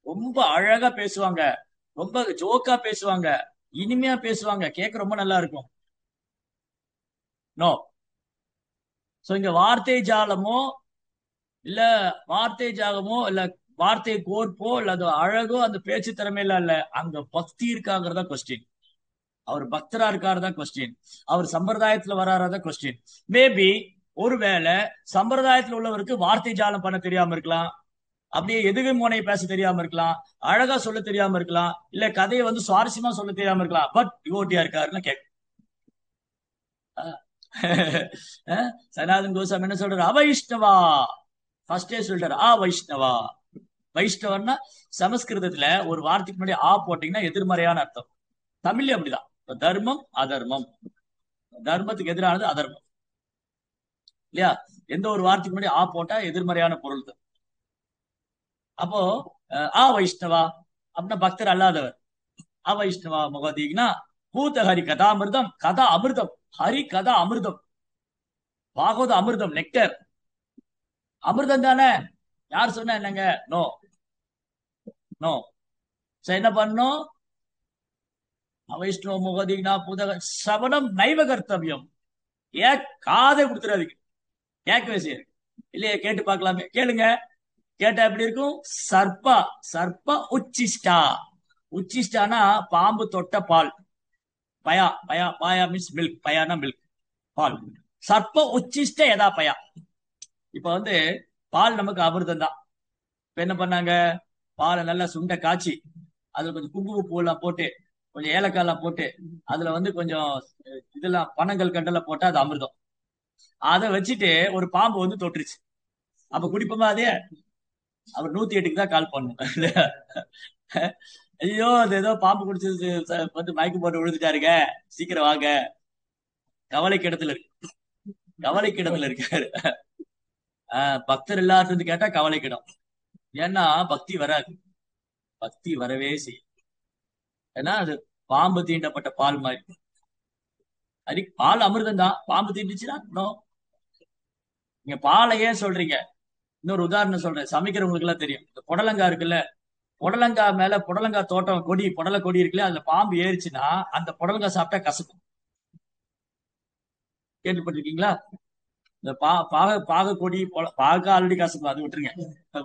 ரொம்ப அழகா பேசுவாங்க, ரொம்ப ஜோக்கா பேசுவாங்க, இனிமையா பேசுவாங்க, கேட்க ரொம்ப நல்லா இருக்கும். நோ. சோ இங்க வார்த்தை ஜாலமோ இல்ல வார்த்தை ஜாலமோ இல்ல வார்த்தை கோர்ப்போ இல்ல அது அழகோ அந்த பேச்சு திறமையில இல்ல, அங்க பக்தி இருக்காங்கிறதா கொஸ்டின். அவர் பக்தரா இருக்காருதான் கொஸ்டின். அவர் சம்பிரதாயத்துல வராறதா கொஸ்டின். மேபி ஒருவேளை சம்பிரதாயத்துல உள்ளவருக்கு வார்த்தை ஜாலம் பண்ண தெரியாம இருக்கலாம், அப்படியே எதுகை மோனை பேச தெரியாம இருக்கலாம், அழகா சொல்ல தெரியாம இருக்கலாம், இல்ல கதையை வந்து சுவாரஸ்யமா சொல்ல தெரியாம இருக்கலாம். பட் டிவோட்டியா இருக்காருன்னு கேட்க. சனாதன் கோசாமி என்ன சொல்றாரு? அவைஷ்ணவா. ஃபர்ஸ்டே சொல்லிட்டாரு ஆ வைஷ்ணவா. வைஷ்ணவன்னா சமஸ்கிருதத்துல ஒரு வார்த்தைக்கு முன்னாடி ஆ போட்டீங்கன்னா எதிர்மறையான அர்த்தம். தமிழ்ல அப்படிதான். இப்ப தர்மம் அதர்மம், தர்மத்துக்கு எதிரானது அதர்மம் இல்லையா? எந்த ஒரு வார்த்தைக்கு முன்னாடி ஆ போட்டா எதிர்மறையான பொருள் தான். அப்போ ஆ வைஷ்ணவா அப்படின்னா பக்தர் அல்லாதவர். அவைஷ்ணவா முகதீனா பூத ஹரி கதாமிர்தம். கதா அமிர்தம், ஹரி கதா அமிர்தம், பாகவத அமிர்தம், நெக்டர். அமிர்தம் தானே, யார் சொன்னா என்னங்க? No, no. என்ன பண்ணும்? அவைஷ்ணவ முகதீனா பூத சவனம் நைவ கர்த்தவியம். ஏன் காதை கொடுத்துறாதீங்க, கேட்கவே செய்யுங்க. இல்லையே கேட்டு பார்க்கலாமே, கேளுங்க. கேட்டா எப்படி இருக்கும்? சர்ப்பா சர்ப்ப உச்சிஷ்டா. உச்சிஷ்டானா பாம்பு தொட்ட பால். பயா பயா பாயா மீன்ஸ் மில்க். பயானா மில்க், பால். சர்ப்ப உச்சிஷ்ட எதா பயா. இப்ப வந்து பால் நமக்கு அமிர்தம் தான். இப்ப என்ன பண்ணாங்க? பாலை நல்லா சுண்ட காய்ச்சி அதுல கொஞ்சம் குங்கும பூ எல்லாம் போட்டு கொஞ்சம் ஏலக்காய் எல்லாம் போட்டு அதுல வந்து கொஞ்சம் இதெல்லாம் பனங்கள் கண்டெல்லாம் போட்டா அது அமிர்தம். அதை வச்சுட்டு ஒரு பாம்பு வந்து தொட்டுருச்சு. அப்ப குடிப்போமா அதே? அவர் 108க்கு தான் கால் பண்ணும். ஐயோ அது ஏதோ பாம்பு குடிச்சது வந்து மயக்கம் போட்டு விழுந்துட்டாருங்க, சீக்கிரம் வாங்க. கவலைக்கு இடத்துல இருக்கு, கவலைக்கு இடத்துல இருக்காரு. பக்தர் எல்லாத்துல இருந்து கேட்டா கவலைக்கிடம். ஏன்னா பக்தி வராது, பக்தி வரவே செய்யும். ஏன்னா அது பாம்பு தீண்டப்பட்ட பால் மாதிரி. அது பால் அமிர்தம் தான், பாம்பு தீண்டுச்சுன்னா நோ. நீங்க பாலை ஏன் சொல்றீங்க? இன்னொரு உதாரணம் சொல்றேன், சமைக்கிறவங்களுக்கு எல்லாம் தெரியும். இந்த புடலங்காய் இருக்குல்ல, புடலங்காய் மேல புடலங்காய் தோட்டம் கொடி, புடலை கொடி இருக்குல்ல, அதுல பாம்பு ஏறிச்சுன்னா அந்த புடலங்காய் சாப்பிட்டா கசக்கும். கேள்விப்பட்டிருக்கீங்களா? இந்த பாக கொடி, பாக ஆல்ரெடி கசக்கும், அது விட்டுருங்க.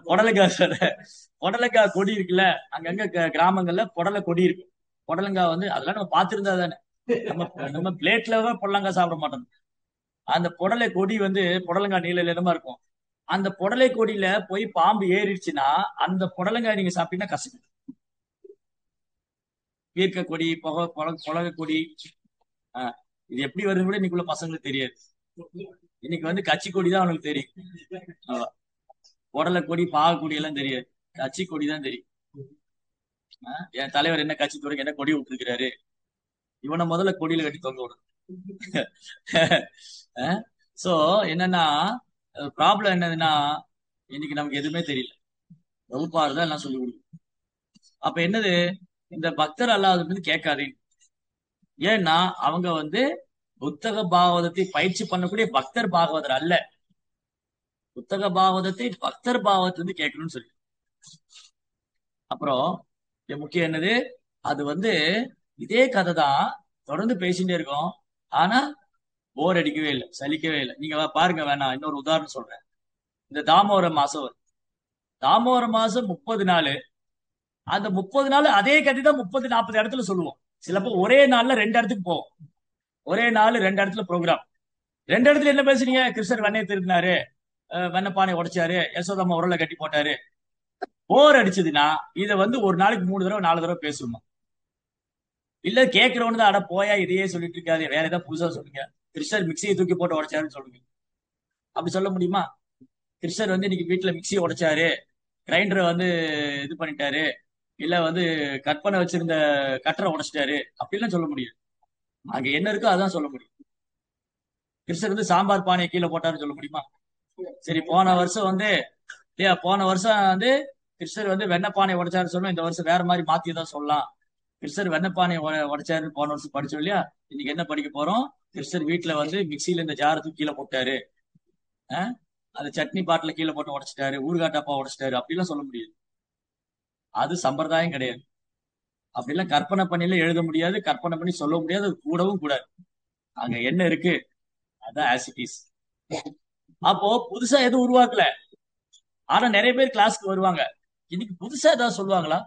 புடலங்காய் சொல்றேன். புடலங்காய் கொடி இருக்குல்ல, அங்கங்க கிராமங்கள்ல புடலை கொடி இருக்கு. புடலங்காய் வந்து அதெல்லாம் நம்ம பார்த்திருந்தா தானே. நம்ம நம்ம பிளேட்ல புடலங்காய் சாப்பிட மாட்டோம். அந்த புடலை கொடி வந்து புடலங்காய் நீல நிறமா இருக்கும். அந்த புடலை கொடியில போய் பாம்பு ஏறிடுச்சுன்னா அந்த புடலங்காய் நீங்க சாப்பிட்டீங்கன்னா கசக்கும். பீர்க்க கொடி, புலக கொடி. இது எப்படி வருது கூட இன்னைக்குள்ள பசங்களுக்கு தெரியாது. இன்னைக்கு வந்து கட்சி கொடி தான் அவனுக்கு தெரியும். புடலை கொடி பாக கொடி எல்லாம் தெரியாது, கட்சி கொடி தான் தெரியும். என் தலைவர் என்ன கட்சி தொடங்க என்ன கொடி விட்டுருக்கிறாரு, இவனை முதல்ல கொடியில கட்டி தொங்க விடும். சோ என்னன்னா ப்ராப்ளம் என்னதுன்னா, இன்னைக்கு நமக்கு எதுவுமே தெரியல, வகுப்பாறு தான் எல்லாம் சொல்லி கொடுக்கும். அப்ப என்னது? இந்த பக்தர் அல்லாத பத்தி கேட்காதீங்க. ஏன்னா அவங்க வந்து புத்தக பாகவதத்தை பயிற்சி பண்ணக்கூடிய பக்தர் பாகவதர் அல்ல. புத்தக பாகவதத்தை பக்தர் பாகவத்திலிருந்து கேட்கணும்னு சொல்லி. அப்புறம் முக்கியம் என்னது? அது வந்து இதே கதை தான் தொடர்ந்து பேசிட்டே இருக்கோம், ஆனா போர் அடிக்கவே இல்லை, சலிக்கவே இல்லை. நீங்க பாருங்க, வேணா இன்னொரு உதாரணம் சொல்றேன். இந்த தாமோர மாசம் வரும். தாமோர மாசம் 30 நாள். அந்த 30 நாள் அதே கதை தான் 30-40 இடத்துல சொல்லுவோம். சிலப்போ ஒரே நாள்ல 2 இடத்துக்கு போவோம். ஒரே நாள் 2 இடத்துல ப்ரோக்ராம். 2 இடத்துல என்ன பேசுறீங்க? கிருஷ்ணர் வெண்ணையை திருடினாரு, வெண்ணப்பானை உடைச்சாரு, யசோதம்மா உரலை கட்டி போட்டாரு. போர் அடிச்சதுன்னா இதை வந்து ஒரு நாளைக்கு 3 தடவை 4 தடவை பேசுமா? இல்ல கேட்கிறவனு தான், அட போயா இதையே சொல்லிட்டு இருக்காது, வேற ஏதாவது புதுசா சொல்லுங்க. கிருஷ்ணர் மிக்சியை தூக்கி போட்டு உடைச்சாருன்னு சொல்லுங்க. அப்படி சொல்ல முடியுமா? கிருஷ்ணர் வந்து இன்னைக்கு வீட்டுல மிக்சியை உடைச்சாரு, கிரைண்டரை வந்து இது பண்ணிட்டாரு, இல்ல வந்து கற்பனை வச்சிருந்த கட்டரை உடைச்சிட்டாரு அப்படிலாம் சொல்ல முடியாது. அங்க என்ன இருக்கோ அதான் சொல்ல முடியும். கிருஷ்ணர் வந்து சாம்பார் பானையை கீழே போட்டாருன்னு சொல்ல முடியுமா? சரி, போன வருஷம் வந்து இல்லையா, போன வருஷம் வந்து கிருஷ்ணர் வந்து வெண்ணப்பானை உடைச்சாரு சொன்னோம். இந்த வருஷம் வேற மாதிரி மாத்தி தான் சொல்லலாம். கிருஷ்ணர் வெண்ணப்பானை உடைச்சாருன்னு போன வருஷம் படிச்சோம் இல்லையா? இன்னைக்கு என்ன படிக்க போறோம்? கிருஷ்ணர் வீட்டுல வந்து மிக்சியில இந்த ஜாரை தூக்கி கீழே போட்டாரு. அஹ் அந்த சட்னி பாட்டில கீழே போட்டு உடைச்சிட்டாரு, ஊறுகாய் டப்பா உடைச்சிட்டாரு, அப்படிலாம் சொல்ல முடியாது. அது சம்பிரதாயம் கிடையாது. அப்படிலாம் கற்பனை பண்ணிலாம் எழுத முடியாது, கற்பனை பண்ணி சொல்ல முடியாது, அது கூடவும் கூடாது. அங்க என்ன இருக்கு, அதான் ஆசிட்டிஸ். அப்போ புதுசா எதுவும் உருவாக்கல. ஆனா நிறைய பேர் கிளாஸ்க்கு வருவாங்க. இன்னைக்கு புதுசா ஏதாவது சொல்லுவாங்களா?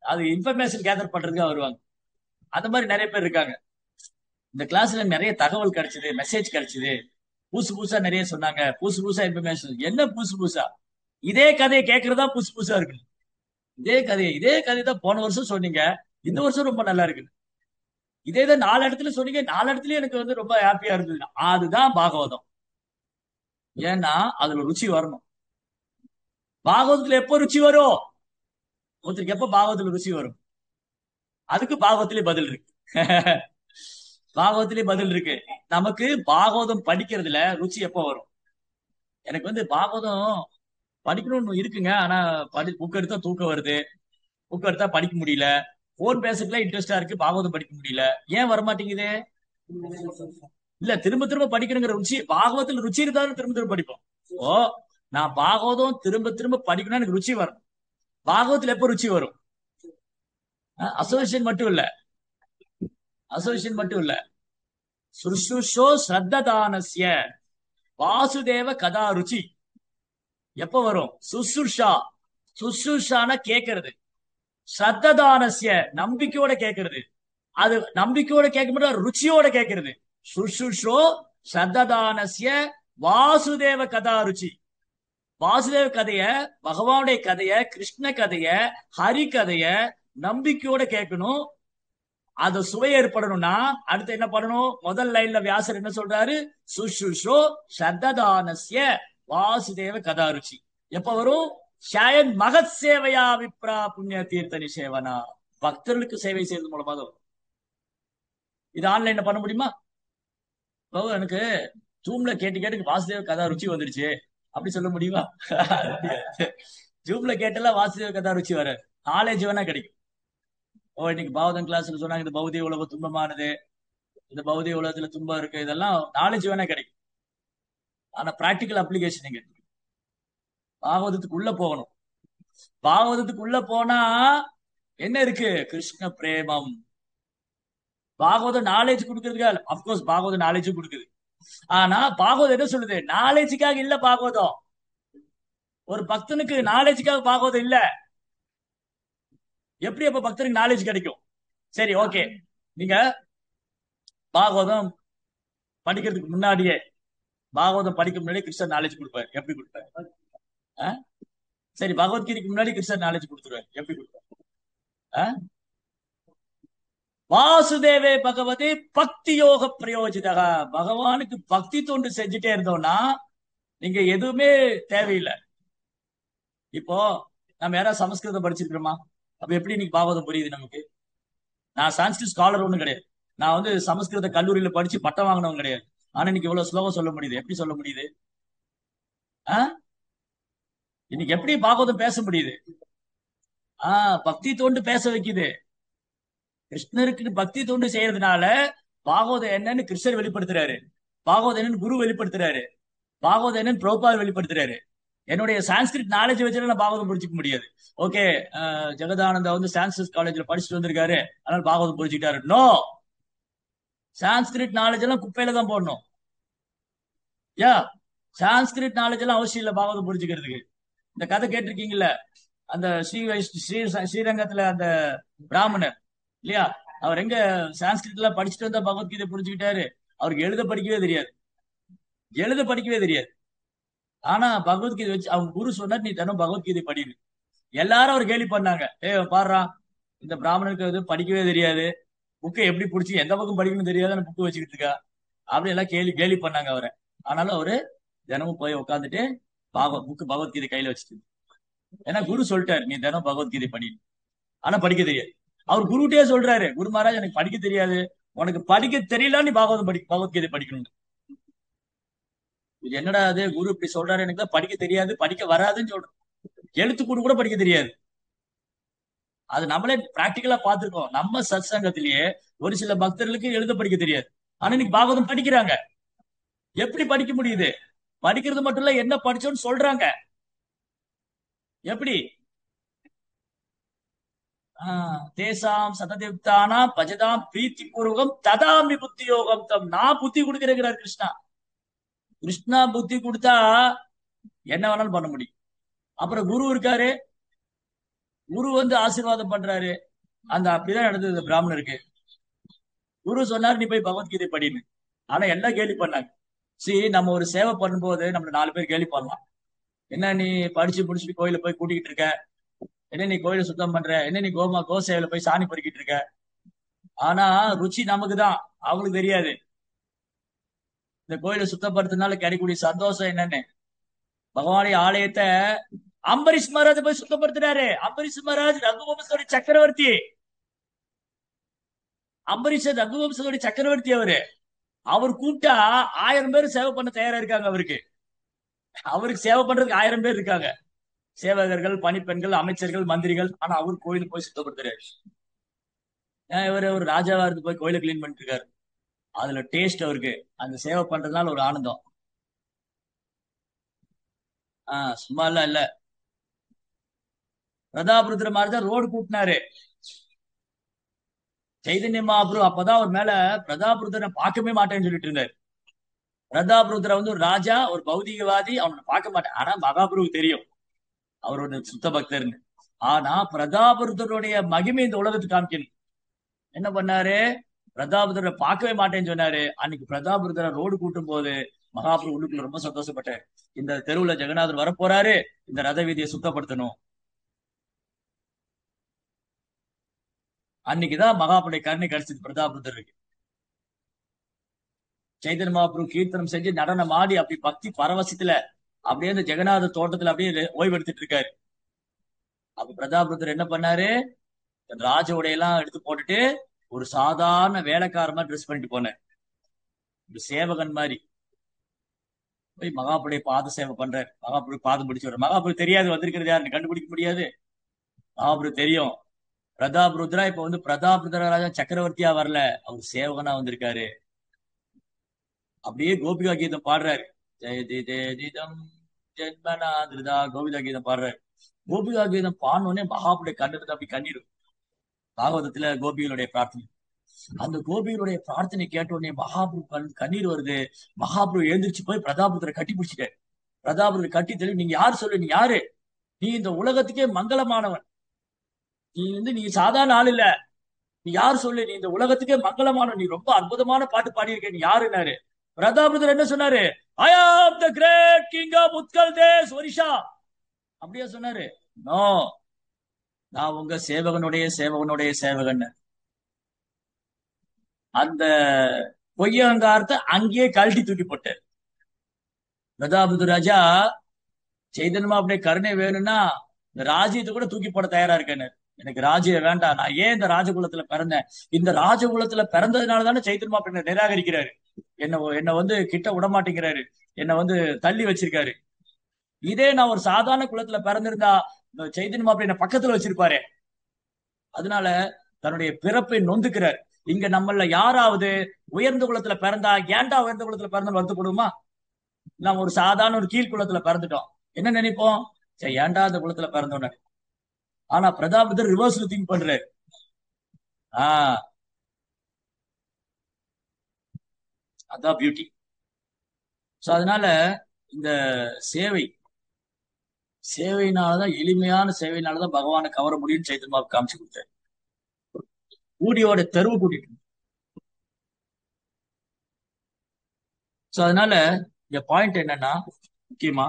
அது இன்ஃபர்மேஷன் கேதர் பண்றதுக்காக வருவாங்க. அந்த மாதிரி நிறைய பேர் இருக்காங்க. இந்த கிளாஸ்ல நிறைய தகவல் கிடைச்சது, மெசேஜ் கிடைச்சது, புதுசு புதுசா நிறைய சொன்னாங்க, புதுசு புதுசா இன்ஃபர்மேஷன். என்ன புதுசு புதுசா? இதே கதையை கேட்கறதா புதுசு புதுசா இருக்கு. இதே கதை தான் போன வருஷம் சொன்னீங்க, இந்த வருஷம் ரொம்ப நல்லா இருக்கு. இதே தான் 4 இடத்துல சொன்னீங்க, 4 இடத்துலயும் எனக்கு வந்து ரொம்ப ஹாப்பியா இருந்தது. அதுதான் பாகவதம். ஏன்னா அதுல ருச்சி வரணும். பாகவதத்துல எப்போ ருச்சி வரும்? ஒருத்தருக்கு எப்ப பாகவதத்துல ருச்சி வரும்? அதுக்கு பாகவத்திலே பதில் இருக்கு. பாகவத்திலே பதில் இருக்கு. நமக்கு பாகவதம் படிக்கிறதுல ருச்சி எப்போ வரும்? எனக்கு வந்து பாகவதம் படிக்கணும்னு இருக்குங்க. ஆனா புக் எடுத்தா தூக்கம் வருது, புக் எடுத்தா படிக்க முடியல, போன் பேசுறதுல இன்ட்ரெஸ்டா இருக்கு, பாகவதம் படிக்க முடியல. ஏன் வரமாட்டேங்குது? இல்ல, திரும்ப திரும்ப படிக்கணுங்கிற ருச்சி, பாகவத்துல ருச்சி இருந்தாலும் திரும்ப திரும்ப படிப்போம். ஓ, நான் பாகவதம் திரும்ப திரும்ப படிக்கணும்னு எனக்கு ருச்சி வரும். பாகவத்துல எப்ப ருச்சி வரும்? அசோசியேஷன் மட்டும் இல்ல, அசோசியேஷன் மட்டும் இல்ல, சுஷ்ருஷோ ஸ்ரத்ததானஸ்ய வாசுதேவ கதா ருச்சி எப்ப வரும்? சுசுஷா. சுசுஷான கேட்கறது, ஸ்ரத்ததானஸ்ய நம்பிக்கையோட கேட்கறது. அது நம்பிக்கையோட கேட்க முடியாது, ருச்சியோட கேட்கறது. சுசுஷோ ஸ்ரத்ததானஸ்ய வாசுதேவ கதா ருச்சி. வாசுதேவ கதைய, பகவானுடைய கதைய, கிருஷ்ண கதைய, ஹரி கதைய நம்பிக்கையோட கேட்கணும். அது சுவை ஏற்படணும்னா அடுத்து என்ன பண்ணணும்? முதல் லைன்ல வியாசர் என்ன சொல்றாரு? சுஷ்ருஷோ ஸ்ரத்ததானஸ்ய வாசுதேவ கதா ருச்சி எப்ப வரும்? ஷாயன் மகத் சேவையா விப்ரா புண்ணிய தீர்த்தனி சேவனா. பக்தர்களுக்கு சேவை செய்வது மூலமாக வரும். இது ஆன்லைன்ல பண்ண முடியுமா? எனக்கு ஜூம்ல கேட்டு கேட்டு வாசுதேவ கதா ருச்சி வந்துருச்சு அப்படி சொல்ல முடியுமா? ஜூம்ல கேட்டெல்லாம் வாசுதேவ கதா ருச்சி வர நாலேஜ் வேணா கிடைக்கும். ஓ, இன்னைக்கு பாவதம் கிளாஸ்ல சொன்னாங்க இந்த பௌதிக உலகம் துன்பமானது, இந்த பௌதிக உலகத்துல துன்பம் இருக்கு, இதெல்லாம் நாலேஜ் வேணா கிடைக்கும். ஆனா பிராக்டிக்கல் அப்ளிகேஷன் எங்க இருக்கு? பாகவதத்துக்கு உள்ள போகணும். பாகவதத்துக்கு உள்ள போனா என்ன இருக்கு? கிருஷ்ண பிரேமம். பாகவதம் நாலேஜ் கொடுக்கறதுக்காக, அப்கோர்ஸ் பாகவதம் நாலேஜும் கொடுக்குது. ஆனா பாகவதம் என்ன சொல்லுது? நாலேஜுக்காக இல்ல பாகவதம். ஒரு பக்தனுக்கு நாலேஜுக்காக பாகவதம் இல்ல. எப்படி அப்ப பக்தனுக்கு நாலேஜ் கிடைக்கும்? சரி, ஓகே, நீங்க பாகவதம் படிக்கிறதுக்கு முன்னாடியே, பாகவதம் படிக்க முன்னாடியே கிருஷ்ணர் நாலேஜ் கொடுப்பாரு. எப்படி கொடுப்பாரு? சரி, பகவத்கீதைக்கு முன்னாடி கிருஷ்ணர் நாலேஜ் கொடுத்துருவாரு. எப்படி கொடுப்பாரு? வாசுதேவே பகவதே பக்தி யோக பிரயோஜிதக. பகவானுக்கு பக்தி தொண்டு செஞ்சுட்டே இருந்தோம்னா நீங்க எதுவுமே தேவையில்லை. இப்போ நம்ம யாராவது சமஸ்கிருதம் படிச்சிருக்கிறோமா? அப்ப எப்படி இன்னைக்கு பாகவதம் புரியுது நமக்கு? நான் சான்ஸ்கிரிட் ஸ்காலர் ஒண்ணும் கிடையாது. நான் வந்து சமஸ்கிருத கல்லூரியில படிச்சு பட்டம் வாங்கினவங்க கிடையாது. ஆனா இன்னைக்கு இவ்வளவு ஸ்லோகம் சொல்ல முடியுது. எப்படி சொல்ல முடியுது? இன்னைக்கு எப்படி பாகவதம் பேச முடியுது? பக்தி தொண்டு பேச வைக்குது. கிருஷ்ணருக்கு பக்தி தொண்டு செய்யறதுனால பாகவதம் என்னன்னு கிருஷ்ணர் வெளிப்படுத்துறாரு, பாகவதம் என்னன்னு குரு வெளிப்படுத்துறாரு, பாகவதம் என்னன்னு பிரபுபாத் வெளிப்படுத்துறாரு. என்னுடைய சான்ஸ்கிரிட் நாலேஜ் வச்சு நான் பாகவதம் புரிஞ்சுக்க முடியாது. ஓகே, ஜெகதானந்தா வந்து சான்ஸ்கிரிட் காலேஜ்ல படிச்சுட்டு வந்திருக்காரு, அதனால பாகவதம் புரிஞ்சுக்கிட்டாரு. நோ, சான்ஸ்கிரிட் நாலேஜ் எல்லாம் குப்பையில தான் போடணும். சான்ஸ்கிரிட் நாலேஜ் எல்லாம் அவசியம் இல்ல பாகவதம் புரிஞ்சுக்கிறதுக்கு. இந்த கதை கேட்டிருக்கீங்கல்ல, அந்த ஸ்ரீரங்கத்துல அந்த பிராமணர் இல்லையா, அவர் எங்க சான்ஸ்கிரிட்ல படிச்சுட்டு வந்தா பகவத்கீதை புரிஞ்சுக்கிட்டாரு? அவருக்கு எழுத படிக்கவே தெரியாது, எழுத படிக்கவே தெரியாது. ஆனா பகவத்கீதை வச்சு அவங்க குரு சொன்னார், நீ தினம் பகவத்கீதை படிடு. எல்லாரும் அவர் கேலி பண்ணாங்க, பாடுறா, இந்த பிராமணருக்கு வந்து படிக்கவே தெரியாது, புக்கை எப்படி பிடிச்சி எந்த பக்கம் படிக்கணும்னு தெரியாத புக்கு வச்சுக்கிட்டு இருக்கா, அப்படி எல்லாம் கேலி பண்ணாங்க அவரை. ஆனாலும் அவரு தினமும் போய் உட்காந்துட்டு பகவத்கீதை கையில வச்சுட்டு, ஏன்னா குரு சொல்லிட்டாரு நீ தினம் பகவத்கீதை படி. ஆனா படிக்க தெரியாது. அவர் குருட்டே சொல்றாரு, குரு மகாராஜ் எனக்கு படிக்க தெரியாது, உனக்கு படிக்க தெரியல, நீ பகவத்கீதை படிக்கணும். இது என்னடா அது குரு இப்படி சொல்றாரு, எனக்கு தான் படிக்க தெரியாது படிக்க வராதுன்னு சொல்றேன். எழுத்து கூட கூட படிக்க தெரியாது. அது நம்மளே பிராக்டிக்கலா பார்த்திருக்கோம். நம்ம சத்சங்கத்திலேயே ஒரு சில பக்தர்களுக்கு எழுத படிக்க தெரியாது. ஆனா இன்னைக்கு பாகவதம் படிக்கிறாங்க. எப்படி படிக்க முடியுது? படிக்கிறது மட்டும் இல்ல, என்ன படிச்சோன்னு சொல்றாங்க. எப்படி? தேசாம் சததேவதானா பஜதாம் பிரீத்தி பூர்வகம் ததாமி புத்தி யோகம் தம். நான் புத்தி கொடுக்கிறேங்கிறார் கிருஷ்ணா. கிருஷ்ணா புத்தி கொடுத்தா என்ன வேணாலும் பண்ண முடியும். அப்புறம் குரு இருக்காரு, குரு வந்து ஆசீர்வாதம் பண்றாரு. அந்த அப்படிதான் நடந்தது பிராமணருக்கு. குரு சொன்னார் நீ போய் பகவத்கீதை படின்னு. ஆனா எல்லாம் கேலி பண்ணாங்க. நம்ம ஒரு சேவை பண்ணும்போது நம்மள 4 பேர் கேலி பண்ணலாம். என்ன நீ படிச்சு முடிச்சுட்டு கோயில போய் கூட்டிக்கிட்டு இருக்க, என்ன நீ கோயில சுத்தம் பண்ற, என்ன நீ கோ சேவையில போய் சாணி பொறுக்கிட்டு இருக்க. ஆனா ருச்சி நமக்கு தான், அவங்களுக்கு தெரியாது. இந்த கோயிலை சுத்தப்படுத்தினால கிடைக்கக்கூடிய சந்தோஷம் என்னன்னு. பகவானுடைய ஆலயத்தை அம்பரீஷ் மகாராஜ் போய் சுத்தப்படுத்தினாரு. அம்பரீஷ் மகாராஜ் ரகுவம்சோட சக்கரவர்த்தி. அம்பரீஷ் ரகுவம்சோட சக்கரவர்த்தி அவரு. அவர் கூப்பிட்டா 1000 பேர் சேவை பண்ண தயாரா இருக்காங்க. அவருக்கு சேவை பண்றதுக்கு 1000 பேர் இருக்காங்க. சேவகர்கள், பணிப்பெண்கள், அமைச்சர்கள், மந்திரிகள். ஆனா அவர் கோயிலுக்கு போய் சுத்தப்படுத்துறாரு. இவரு ஒரு ராஜாவா இருந்து போய் கோயிலை கிளீன் பண்ணிட்டு இருக்காரு. அதுல டேஸ்ட் அவருக்கு. அந்த சேவை பண்றதுனால ஒரு ஆனந்தம். சும்மா இல்ல இல்ல. பிரதாபருத்ர மாதிரி தான் ரோடு கூட்டினாரு சைதன்ய மகாபுரு. அப்பதான் அவர் மேல பிரதாபருத்ரனை பார்க்கவே மாட்டேன்னு சொல்லிட்டு இருந்தாரு. பிரதாபருத்ர வந்து ஒரு ராஜா, ஒரு பௌதிகவாதி, அவனை பார்க்க மாட்டேன். ஆனா மகாபுருக்கு தெரியும் அவரோட சுத்த பக்தர்னு. ஆனா பிரதாபருத்தருடைய மகிமை இந்த உலகத்துக்கு காமிக்கணும். என்ன பண்ணாரு? பிரதாபருத்தரை பார்க்கவே மாட்டேன்னு சொன்னாரு. அன்னைக்கு பிரதாபருத்தரை ரோடு கூட்டும் போது மகாபுரு உள்ளுக்குள்ள ரொம்ப சந்தோஷப்பட்டார். இந்த தெருவுல ஜெகநாதர் வரப்போறாரு, இந்த ரத வீதியை சுத்தப்படுத்தணும். அன்னைக்குதான் மகாபுடைய கருணை கிடைச்சது பிரதாபருத்தருக்கு. சைதன்ய மகாபுரு கீர்த்தனம் செஞ்சு நடனம் ஆடி அப்படி பக்தி பரவசத்துல அப்படியே இந்த ஜெகநாத தோட்டத்துல அப்படியே ஓய்வு எடுத்துட்டு இருக்காரு. அப்ப பிரதாபருத்தர் என்ன பண்ணாரு? ராஜ உடையெல்லாம் எடுத்து போட்டுட்டு ஒரு சாதாரண வேலைக்காரமா ட்ரெஸ் பண்ணிட்டு போனேன். ஒரு சேவகன் மாதிரி போய் மகாபுடைய பாத சேவை பண்றாரு. மகாபுரு பாதம் பிடிச்சு வர்ற. மகாபுரு தெரியாது வந்திருக்கிறது யாருன்னு கண்டுபிடிக்க முடியாது. மகாபுரு தெரியும். பிரதாப் ருத்ரா இப்ப வந்து பிரதாப் ருத்ரா ராஜா சக்கரவர்த்தியா வரல, அவர் சேவகனா வந்திருக்காரு. அப்படியே கோபிகா கீதம் பாடுறாரு. ஜெயதி ஜெயதிதம் ஜென்மனாதிருதா கோபிகா கீதம் பாடுறாரு. கோபிகா கீதம் பாடனோடனே மகாபுடைய கண்ணிருந்து அப்படி கண்ணீர். பாகவதத்துல கோபிகளுடைய பிரார்த்தனை. அந்த கோபிகளுடைய பிரார்த்தனை கேட்ட உடனே மகாபுரு கண்ணீர் வருது. மகாபுரு எழுந்திரிச்சு போய் பிரதாபுத்திர கட்டி பிடிச்சிட்டாரு. பிரதாபுத்திர கட்டி தெளிவு, நீங்க யாரு சொல்லு, நீ யாரு? நீ இந்த உலகத்துக்கே மங்களமானவன். நீ சாதாரண ஆள் இல்ல. நீ யாரு சொல்லு, நீ இந்த உலகத்துக்கே மங்களமானவன். நீ ரொம்ப அற்புதமான பாட்டு பாடியிருக்க, நீ யாருன்னாரு. பிரதாபுத்திர என்ன சொன்னாரு? I am the great king of Utkal Desh Orissa. அப்படியே சொன்னாரு. நோ, நான் உங்க சேவகனுடைய சேவகனுடைய சேவகன். அந்த பொய்யங்காரத்தை அங்கேயே கழட்டி தூக்கி போட்டார். பிரதாபுது ராஜா சைதன்யமா அப்படியே கருணை வேணும்னா இந்த ராஜ்யத்தை கூட தூக்கி போட தயாரா இருக்கேன்னு. எனக்கு ராஜ்யம் வேண்டாம், நான் ஏன் இந்த ராஜகுலத்துல பிறந்தேன்? இந்த ராஜகுலத்துல பிறந்ததுனால தானே சைதன்யமா என்ன நிராகரிக்கிறாரு. என்ன வந்து கிட்ட விட மாட்டேங்கிறாரு. என்ன வந்து தள்ளி வச்சிருக்காரு. இதே நான் ஒரு சாதாரண குலத்துல பிறந்திருந்தா சைதன்யமா அப்படி என்ன பக்கத்துல வச்சிருப்பாரு. அதனால தன்னுடைய பிறப்பை நொந்துக்கிறார். இங்க நம்மள யாராவது உயர்ந்த குலத்துல பிறந்தா ஏன்டா உயர்ந்த குலத்துல பிறந்தோம்னு வருத்தப்படுமா? நம்ம ஒரு சாதாரண ஒரு கீழ் குலத்துல பிறந்துட்டோம், என்ன நினைப்போம்? சரி, ஏன்டா அந்த குலத்துல பிறந்தோன்னு. ஆனா பிரதாபர் ரிவர்ஸ்ல திங்க் பண்றாரு. ஆஹ் அதான் பியூட்டி. சோ அதனால இந்த சேவை சேவையினாலதான், எளிமையான சேவையினாலதான் பகவானை கவர முடியும்னு சைத்தன்யா காமிச்சு கொடுத்தாரு. ஊடியோட தெருவு கூட்டிட்டு. சோ அதனால இந்த பாயிண்ட் என்னன்னா, முக்கியமா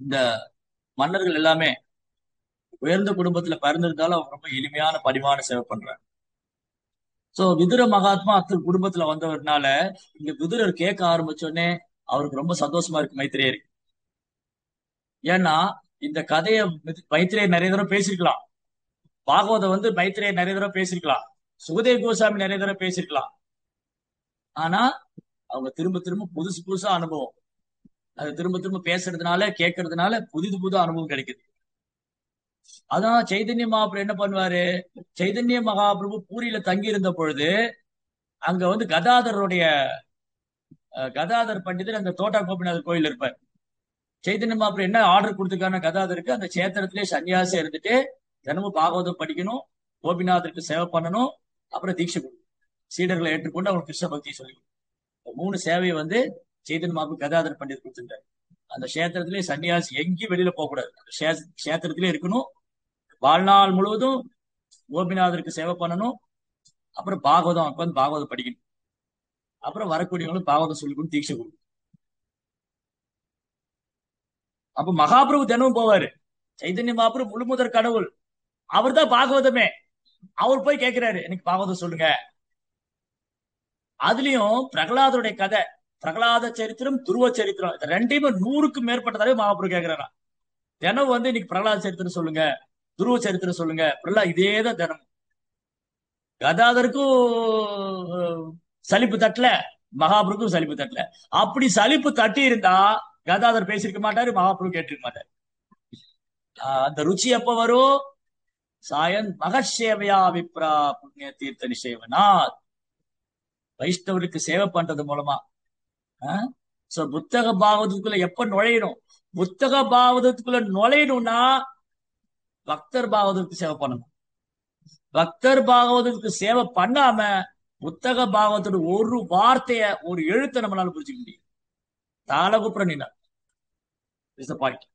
இந்த மன்னர்கள் எல்லாமே உயர்ந்த குடும்பத்துல பிறந்திருந்தாலும் அவங்க ரொம்ப எளிமையான பரிமாண சேவை பண்றாங்க. சோ விதுர மகாத்மா அத்தனை குடும்பத்துல வந்தவர்னால இங்க விதுரர் கேட்க ஆரம்பிச்சோடனே அவருக்கு ரொம்ப சந்தோஷமா இருக்கு மைத்திரேயருக்கு. ஏன்னா இந்த கதையை மைத்திரேயர் நிறைய தடவை பேசிருக்கலாம். பாகவதம் வந்து மைத்திரேயர் நிறைய தடவை பேசிருக்கலாம். சுகதேவ் கோசாமி நிறைய தடவை பேசிருக்கலாம். ஆனா அவங்க திரும்ப திரும்ப புதுசு புதுசா அனுபவம். அது திரும்ப திரும்ப பேசுறதுனால கேட்கறதுனால புது புது அனுபவம் கிடைக்குது. அதான் சைதன்ய மகாபிரபு என்ன பண்ணுவாரு, சைதன்ய மகாபிரபு பூரியில தங்கி இருந்த பொழுது அங்க வந்து கதாதரருடைய கதாதர் பண்டிதர் அந்த தோட்டா கோபிநாதர் கோயில் இருப்பார். சைதன்ய மகாபிரபு என்ன ஆர்டர் கொடுத்துருக்கான கதாதருக்கு, அந்த சேத்திரத்திலே சன்னியாசி இருந்துட்டு தினமும் பாகவதம் படிக்கணும், கோபிநாதருக்கு சேவை பண்ணணும், அப்புறம் தீட்சை கொடுக்கணும், சீடர்களை ஏற்றுக்கொண்டு அவங்க கிருஷ்ண பக்தியை சொல்லி 3 சேவையை வந்து சைதன்ய மகாபிரபு கதாதர் பண்டிதர் கொடுத்துட்டாரு. அந்த கஷேத்திரத்திலே சன்னியாசி எங்கேயும் வெளியில போக கூடாது, கஷேத்திரத்திலே இருக்கணும், வாழ்நாள் முழுவதும் கோபிநாதருக்கு சேவை பண்ணணும், அப்புறம் பாகவதம் உட்காந்து பாகவதம் படிக்கணும், அப்புறம் வரக்கூடியவங்களும் பாகவதம் சொல்லிக்கணும், தீட்சை கொடுக்கணும். அப்ப மகாபிரபு தினமும் போவாரு. சைதன்ய மகாபிரபு முழுமுதற் கடவுள், அவர் தான் பாகவதமே. அவர் போய் கேட்கிறாரு, எனக்கு பாகவதம் சொல்லுங்க. அதுலயும் பிரகலாதருடைய கதை, பிரகலாத சரித்திரம், துருவ சரித்திரம், ரெண்டையுமே 100க்கும் மேற்பட்ட தடவை மகாபிரபு கேட்கிறாரா. தினம் வந்து இன்னைக்கு பிரகலாத சரித்திரம் சொல்லுங்க, துருவ சரித்திரம் சொல்லுங்க, இதேதான் தினம். கதாதருக்கும் சலிப்பு தட்டல, மகாபிரபுக்கும் சலிப்பு தட்டல. அப்படி சலிப்பு தட்டி இருந்தா கதாதர் பேசிருக்க மாட்டாரு, மகாபிரபு கேட்டிருக்க மாட்டாரு. அந்த ருச்சி எப்ப வரும், சாயன் மகசேவையா விப்ரா புண்ணிய தீர்த்த நிஷேவனாத், வைஷ்ணவருக்கு சேவை பண்றது மூலமா. சோ புத்தக பாகவதத்துக்குள்ள எப்ப நுழையணும், புத்தக பாகவதத்துக்குள்ள நுழையணும்னா பக்தர் பாகவதத்துக்கு சேவை பண்ணணும். பக்தர் பாகவதத்துக்கு சேவை பண்ணாம புத்தக பாகவத்தோட ஒரு வார்த்தைய, ஒரு எழுத்தை நம்மளால புரிஞ்சுக்க முடியும். தாளகுப்ரன் பாயிண்ட்.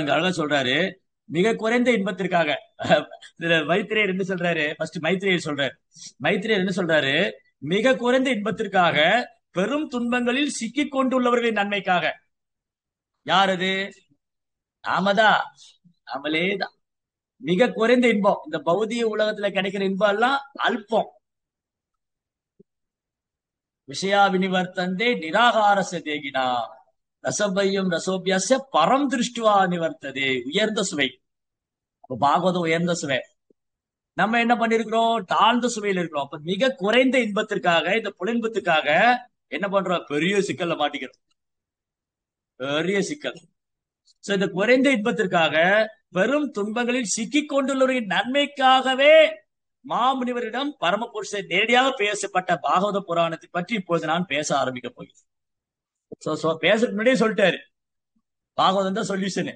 இங்க அழகா சொல்றாரு, மிக குறைந்த இன்பத்திற்காக. மைத்ரேயர் என்ன சொல்றாரு, ஃபர்ஸ்ட் மைத்ரேயர் சொல்றாரு, மைத்ரேயர் என்ன சொல்றாரு, மிக குறைந்த இன்பத்திற்காக பெரும் துன்பங்களில் சிக்கிக் கொண்டுள்ளவர்களின் நன்மைக்காக. யார் அது? நாமதான், நாமளேதான். மிக குறைந்த இன்பம், இந்த பௌதிக உலகத்துல கிடைக்கிற இன்பம் எல்லாம் அல்பம். விஷயா வினிவர்த்தந்தே நிராகாரச தேகினா ரசபையும் ரசோபியாச பரம் திருஷ்டுவா நிவர்த்ததே, உயர்ந்த சுவை. பாகவதம் உயர்ந்த சுவை. நம்ம என்ன பண்ணிருக்கிறோம், தாழ்ந்த சுவையில் இருக்கிறோம். அப்ப மிக குறைந்த இன்பத்திற்காக, இந்த புலன்பத்துக்காக என்ன பண்றோம், பெரிய சிக்கல்ல மாட்டிக்கிறோம், பெரிய சிக்கல். சோ இந்த குறைந்த இன்பத்திற்காக பெரும் துன்பங்களில் சிக்கிக் கொண்டுள்ளவரின் நன்மைக்காகவே மாமுனிவரிடம் பரமபுருஷர் நேரடியாக பேசப்பட்ட பாகவத புராணத்தை பற்றி இப்போது நான் பேச ஆரம்பிக்க போகிறேன். பேசுறதுக்கு முன்னாடியே சொல்லிட்டாரு, பாகவதம் தான் சொல்யூஷன்.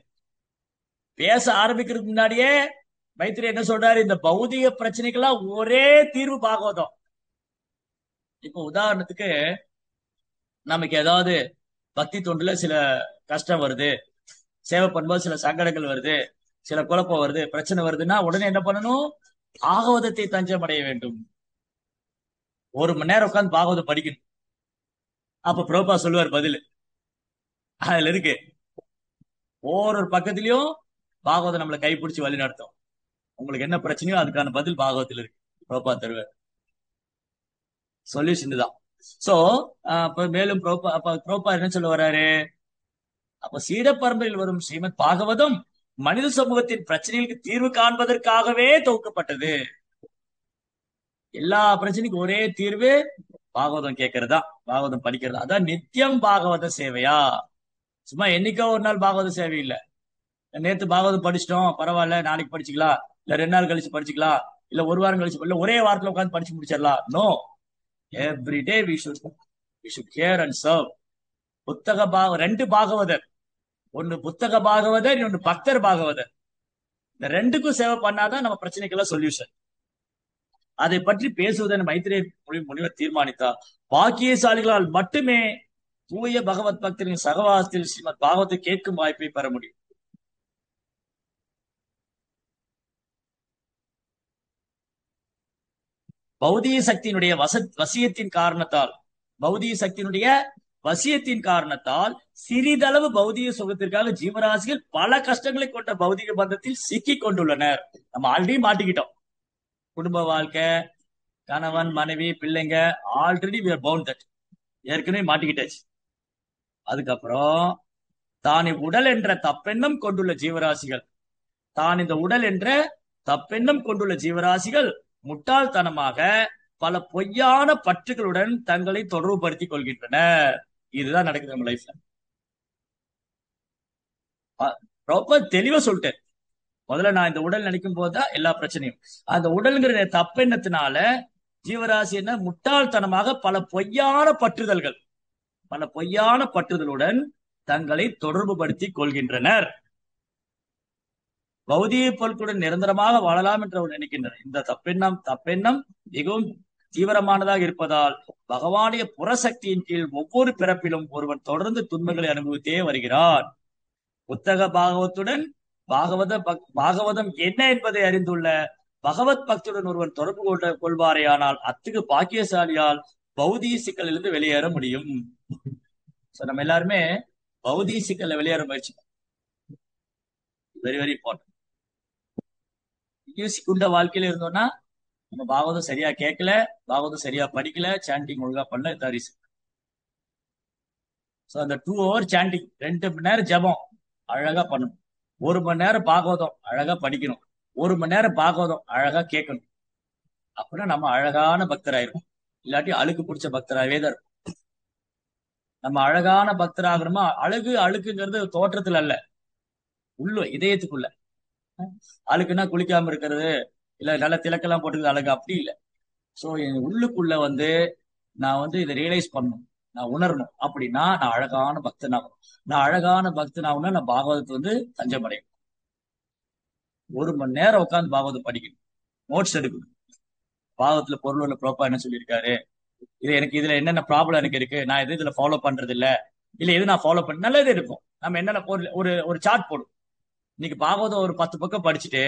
பேச ஆரம்பிக்கிறதுக்கு முன்னாடியே மைத்திரி என்ன சொல்றாரு, இந்த பௌதிக பிரச்சனைக்கெல்லாம் ஒரே தீர்வு பாகவதம். இப்ப உதாரணத்துக்கு நமக்கு ஏதாவது பக்தி தொண்டுல சில கஷ்டம் வருது, சேவை பண்ணும்போது சில சங்கடங்கள் வருது, சில குழப்பம் வருது, பிரச்சனை வருதுன்னா உடனே என்ன பண்ணணும், பாகவதத்தை தஞ்சம் அடைய வேண்டும். 1 மணி நேரம் உட்காந்து பாகவதம் படிக்கணும். அப்ப பிரபா சொல்லுவார் பதில், அதுல இருக்கு. ஒரு பக்கத்திலயும் பாகவதம் நம்மளை கைப்பிடிச்சு வழி நடத்தும். உங்களுக்கு என்ன பிரச்சனையோ அதுக்கான பதில் பாகவத்தில் இருக்கு, பிரபா தருவார். சொல்யூஷன் தான். சோ மேலும் பிரபா என்ன சொல்ல வர்றாரு, அப்ப சீட பரம்பரையில் வரும் ஸ்ரீமத் பாகவதம் மனித சமூகத்தின் பிரச்சனைகளுக்கு தீர்வு காண்பதற்காகவே தொகுக்கப்பட்டது. எல்லா பிரச்சனைக்கும் ஒரே தீர்வு பாகவதம் கேட்கறதா, பாகவதம் படிக்கிறதா. அதான் நித்தியம் பாகவத சேவையா. சும்மா என்னைக்கோ ஒரு நாள் பாகவத சேவை இல்ல, நேத்து பாகவதம் படிச்சிட்டோம் பரவாயில்ல நாளைக்கு படிச்சுக்கலாம், இல்ல 2 நாள் கழிச்சு படிச்சுக்கலாம், இல்ல 1 வாரம் கழிச்சு, இல்ல ஒரே வாரத்துல உட்காந்து படிச்சு முடிச்சிடலாம். No, every day we should hear and serve. புத்தக 2 பாகவதர், ஒன்னு புத்தக பாகவதர், இன்னொன்னு பக்தர் பாகவதர். இந்த 2க்கும் சேவை பண்ணாதான் நம்ம பிரச்சனைக்கெல்லாம் சொல்யூஷன். அதை பற்றி பேசுவதன் மைத்ரேய முனிவர் தீர்மானித்தார். பாக்கியசாலிகளால் மட்டுமே தூய பகவத் பக்தரின் சகவாசத்தில் ஸ்ரீமத் பாகவத்தை கேட்கும் வாய்ப்பை பெற முடியும். பௌதிக சக்தியினுடைய வசியத்தின் காரணத்தால், பௌதிக சக்தியினுடைய வசியத்தின் காரணத்தால் சிறிதளவு பௌதிக சுகத்திற்காக ஜீவராசிகள் பல கஷ்டங்களை கொண்ட பௌதிக பந்தத்தில் சிக்கிக் கொண்டுள்ளனர். நம்ம ஆல்ரெடி மாட்டிக்கிட்டோம். குடும்ப வாழ்க்கை, கணவன் மனைவி பிள்ளைங்க, already we are bound that, ஏற்கனவே மாட்டிக்கிட்டாச்சு. அதுக்கப்புறம் தான் உடல் என்ற தப்பெண்ணம் கொண்டுள்ள ஜீவராசிகள், தான் இந்த உடல் என்ற தப்பெண்ணம் கொண்டுள்ள ஜீவராசிகள் முட்டாள்தனமாக பல பொய்யான பற்றுகளுடன் தங்களை தொடர்புபடுத்திக் கொள்கின்றனர். இதுதான் நடக்குது நம்ம லைஃப்ல. ரொம்ப தெளிவா சொல்லிட்டேன். முதல்ல நான் இந்த உடல் நினைக்கும் போதுதான் எல்லா பிரச்சனையும். அந்த உடல்ங்கிற தப்பெண்ணத்தினால ஜீவராசி என்ன முட்டாள்தனமாக பல பொய்யான பற்றுதலுடன் தங்களை தொடர்புபடுத்தி கொள்கின்றனர். பௌதிக பொருட்களுடன் நிரந்தரமாக வாழலாம் என்று அவர் நினைக்கின்றனர். இந்த தப்பெண்ணம் மிகவும் தீவிரமானதாக இருப்பதால் பகவானுடைய புறசக்தியின் கீழ் ஒவ்வொரு பிறப்பிலும் ஒருவன் தொடர்ந்து துன்பங்களை அனுபவித்தே வருகிறான். புத்தக பாகவத்துடன் பாகவதம் என்ன என்பதை அறிந்துள்ள பகவத் பக்தியுடன் ஒருவன் தொடர்பு கொள்வாரேயானால் அத்தகு பாக்கியசாலியால் பௌதிக சிக்கலிலிருந்து வெளியேற முடியும். நம்ம எல்லாருமே பௌதிக சிக்கல்ல வெளியேற முயற்சி. Very very important. சிக்குண்ட வாழ்க்கையில இருந்தோம்னா நம்ம பாகவதம் சரியா கேட்கல, பாகவதம் சரியா படிக்கல, சாண்டிங் ஒழுங்கா பண்ணல, இதான் ரீசன். அந்த 2 hour சாண்டிங், 2 மணி நேரம் ஜபம் அழகா பண்ணணும், 1 மணி நேரம் பாகவதம் அழகா படிக்கணும், 1 மணி நேரம் பாகவதம் அழகா கேட்கணும். அப்படின்னா நம்ம அழகான பக்தராயிருக்கும். இல்லாட்டி அழுக்கு பிடிச்ச பக்தராகவே தான் இருக்கும். நம்ம அழகான பக்தராகணுமா? அழுக்குங்கிறது தோற்றத்துல அல்ல, இதயத்துக்குள்ள. அழுக்குன்னா குளிக்காம இருக்கிறது, இல்ல நல்ல திலக்கெல்லாம் போட்டுக்கிறது அழகு, அப்படி இல்லை. சோ என் உள்ளுக்குள்ள நான் இதை ரியலைஸ் பண்ணணும், நான் உணரணும். அப்படின்னா நான் அழகான பக்தனாகணும். நான் அழகான பக்தனாகணும்னா நான் பாகவதத்தை தஞ்சம் அடையணும். 1 மணி நேரம் உட்காந்து பாகவதம் படிக்கணும், நோட்ஸ் எடுக்கணும். பாகவத்துல பொருள் ப்ரோப்பா என்ன சொல்லியிருக்காரு, இதுல என்னென்ன ப்ராப்ளம் எனக்கு இருக்கு, நான் இதுல ஃபாலோ பண்றது இல்ல எது நான் ஃபாலோ பண்ண நல்லது இருக்கும். நம்ம என்னென்ன ஒரு சார்ட் போடும். இன்னைக்கு பாகவதம் ஒரு 10 பக்கம் படிச்சுட்டு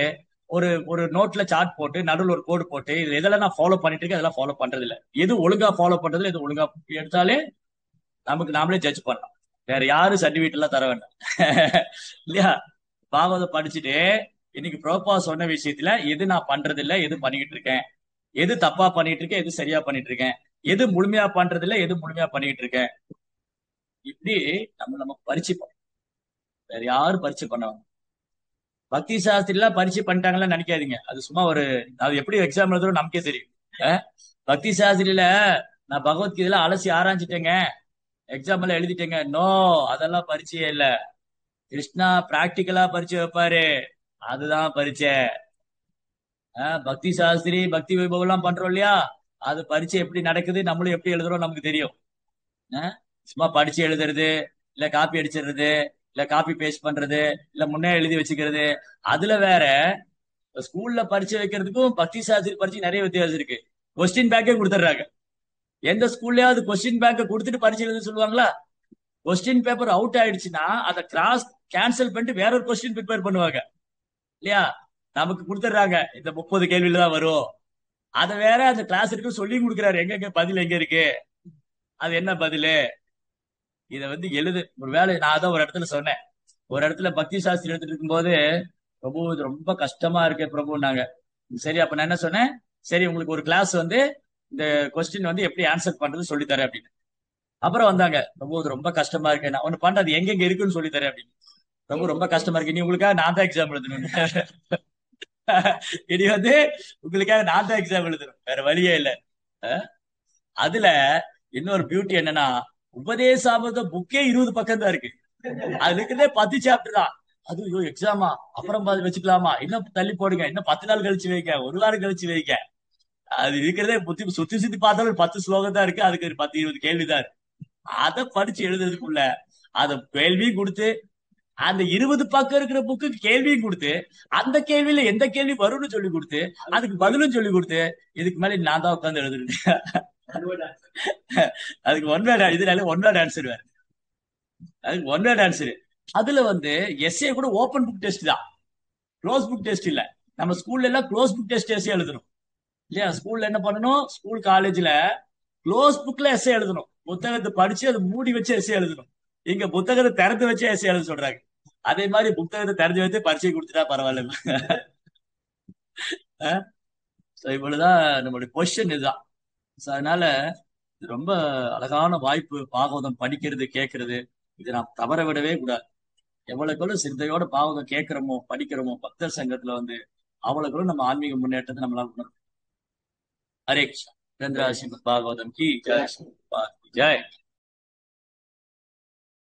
ஒரு ஒரு நோட்ல சார்ட் போட்டு நடுவில் ஒரு கோடு போட்டு இது இதெல்லாம் நான் ஃபாலோ பண்ணிட்டு இருக்கேன், அதெல்லாம் ஃபாலோ பண்றது இல்ல, எது ஒழுங்கா ஃபாலோ பண்றது எது ஒழுங்கா எடுத்தாலே நாமளே ஜட்ஜ் பண்ணலாம். வேற யாரும் சர்டிபிகேட் எல்லாம் தர வேண்டாம். இல்லையா? பாகவதம் படிச்சுட்டு இன்னைக்கு ப்ரோப்பா சொன்ன விஷயத்துல எது நான் பண்றது இல்ல, எது பண்ணிக்கிட்டு இருக்கேன், எது தப்பா பண்ணிட்டு இருக்கேன், எது சரியா பண்ணிட்டு இருக்கேன், எது முழுமையா பண்றது இல்ல, எது முழுமையா பண்ணிட்டு இருக்கேன், இப்படி நம்ம பரிச்சு பண்ணணும். வேற யாரும் பரிச்சு பண்ணுவாங்க. பக்தி சாஸ்திரி எல்லாம் பரிச்சு பண்ணிட்டாங்களா நினைக்காதீங்க. அது சும்மா அது எப்படி எக்ஸாம் எழுதுறோம் நமக்கே தெரியும். பக்தி சாஸ்திரியில நான் பகவத்கீதையில அலசி ஆராய்ச்சிட்டேங்க, எக்ஸாம் எல்லாம் எழுதிட்டேங்க. நோ, அதெல்லாம் பரிச்சையே இல்ல. கிருஷ்ணா பிராக்டிக்கலா பரிச்சை வைப்பாரு, அதுதான் பரிச்சை. பக்தி சாஸ்திரி பக்தி வைபவம் எல்லாம் பண்றோம் இல்லையா, அது பரிச்சை எப்படி நடக்குது, நம்மளும் எப்படி எழுதுறோம் நமக்கு தெரியும். சும்மா படிச்சு எழுதுறது, இல்ல காப்பி அடிச்சிடுறது, இல்ல காப்பி பேஸ்ட் பண்றது, இல்ல முன்னே எழுதி வச்சுக்கிறது, அதுல வேற. ஸ்கூல்ல பரிச்சை வைக்கிறதுக்கும் பக்தி சாஸ்திரி பரிச்சை நிறைய வித்தியாசம் இருக்கு. கொஸ்டின் பேக்கே கொடுத்துட்றாங்க. எந்த ஸ்கூல்லயாவது கொஸ்டின் பேக்கை கொடுத்துட்டு பரிச்சை எழுத சொல்லுவாங்களா? கொஸ்டின் பேப்பர் அவுட் ஆயிடுச்சுன்னா அதை கேன்சல் பண்ணிட்டு வேற ஒரு கொஸ்டின் ப்ரிப்பேர் பண்ணுவாங்க இல்லையா? நமக்கு கொடுத்துட்றாங்க, இந்த 30 கேள்வியில தான் வரும். அதை வேற அந்த கிளாஸ் இருக்கு சொல்லி கொடுக்குறாரு, எங்க பதில் எங்க இருக்கு, அது என்ன பதிலு, இதை எழுது. ஒரு வேலை நான் தான் ஒரு இடத்துல சொன்னேன். ஒரு இடத்துல பக்தி சாஸ்திரி எடுத்துட்டு இருக்கும்போது, பிரபு இது ரொம்ப கஷ்டமா இருக்கு பிரபுன்னாங்க. சரி, அப்ப நான் என்ன சொன்னேன், சரி உங்களுக்கு ஒரு கிளாஸ் இந்த கொஸ்டின் எப்படி ஆன்சர் பண்றது சொல்லித்தரேன் அப்படின்னு. அப்புறம் வந்தாங்க, பிரபு இது ரொம்ப கஷ்டமா இருக்கு, நான் ஒண்ணு பண்றது எங்க இருக்குன்னு சொல்லித்தரேன் அப்படின்னு. பிரபு ரொம்ப கஷ்டமா இருக்கு, நீ உங்களுக்காக நான் தான் எக்ஸாம் எழுதணும். இனி உங்களுக்காக நான் தான் எக்ஸாம் எழுதணும், வேற வழியே இல்லை. அதுல இன்னொரு பியூட்டி என்னன்னா, உபதேசாமிர்த புக்கே 20 பக்கம் தான் இருக்கு. அது இருக்குதே 10 சாப்டர் தான். அது எக்ஸாமா, அப்புறம் வச்சுக்கலாமா, இன்னும் தள்ளி போடுங்க, இன்னும் 10 நாள் கழிச்சு வைக்க, ஒரு வாரம் கழிச்சு வைக்க. அது இருக்கிறதே சுத்தி சுத்தி பார்த்தாலும் 10 ஸ்லோகம் தான் இருக்கு, அதுக்கு 10-20 கேள்விதான் இருக்கு. அதை படிச்சு எழுதுறதுக்குள்ள அதை கேள்வியும் கொடுத்து, அந்த 20 பக்கம் இருக்கிற புக்கு கேள்வியும் கொடுத்து, அந்த கேள்வியில எந்த கேள்வி வரும்னு சொல்லி கொடுத்து, அதுக்கு பதிலும் சொல்லி கொடுத்து, இதுக்கு மேல நான் தான் உட்காந்து எழுதுறேன். அதுக்கு இதனால ஒன் வேர்ட் ஆன்சர் வேற. அதுக்கு ஒன் வேர்ட் ஆன்சர். அதுல எஸ்ஏ கூட ஓபன் புக் டெஸ்ட் தான், க்ளோஸ் புக் டெஸ்ட் இல்ல. நம்ம ஸ்கூல்ல எல்லாம் க்ளோஸ் புக் டெஸ்ட் எஸ்ஏ எழுதணும் இல்லையா? ஸ்கூல்ல என்ன பண்ணணும், ஸ்கூல் காலேஜ்ல க்ளோஸ் புக்ல எஸ்ஏ எழுதணும், புத்தகத்தை படிச்சு அதை மூடி வச்சு எஸ்ஏ எழுதணும். இங்க புத்தகத்தை திறந்து வச்சு எஸ்ஏ எழுத சொல்றாங்க. அதே மாதிரி புத்தகத்தை திறந்து வச்சு பரிச்சை கொடுத்துட்டா பரவாயில்ல. இவ்வளவுதான் நம்மளுடைய பொசிஷன், இதுதான். அதனால ரொம்ப அழகான வாய்ப்பு பாகவதம் படிக்கிறது, கேட்கறது. இதை நாம் தவற விடவே கூடாது. எவ்வளவுக்கு சிந்தையோட பாகவதம் கேட்கிறோமோ படிக்கிறோமோ பக்தர் சங்கத்துல அவ்வளவுக்கு நம்ம ஆன்மீக முன்னேற்றத்தை நம்மளால உணரும். ஹரே கிருஷ்ணா. चंद्रा श्रीमद भागवतम की जय, श्रीमद् भागवत की जय।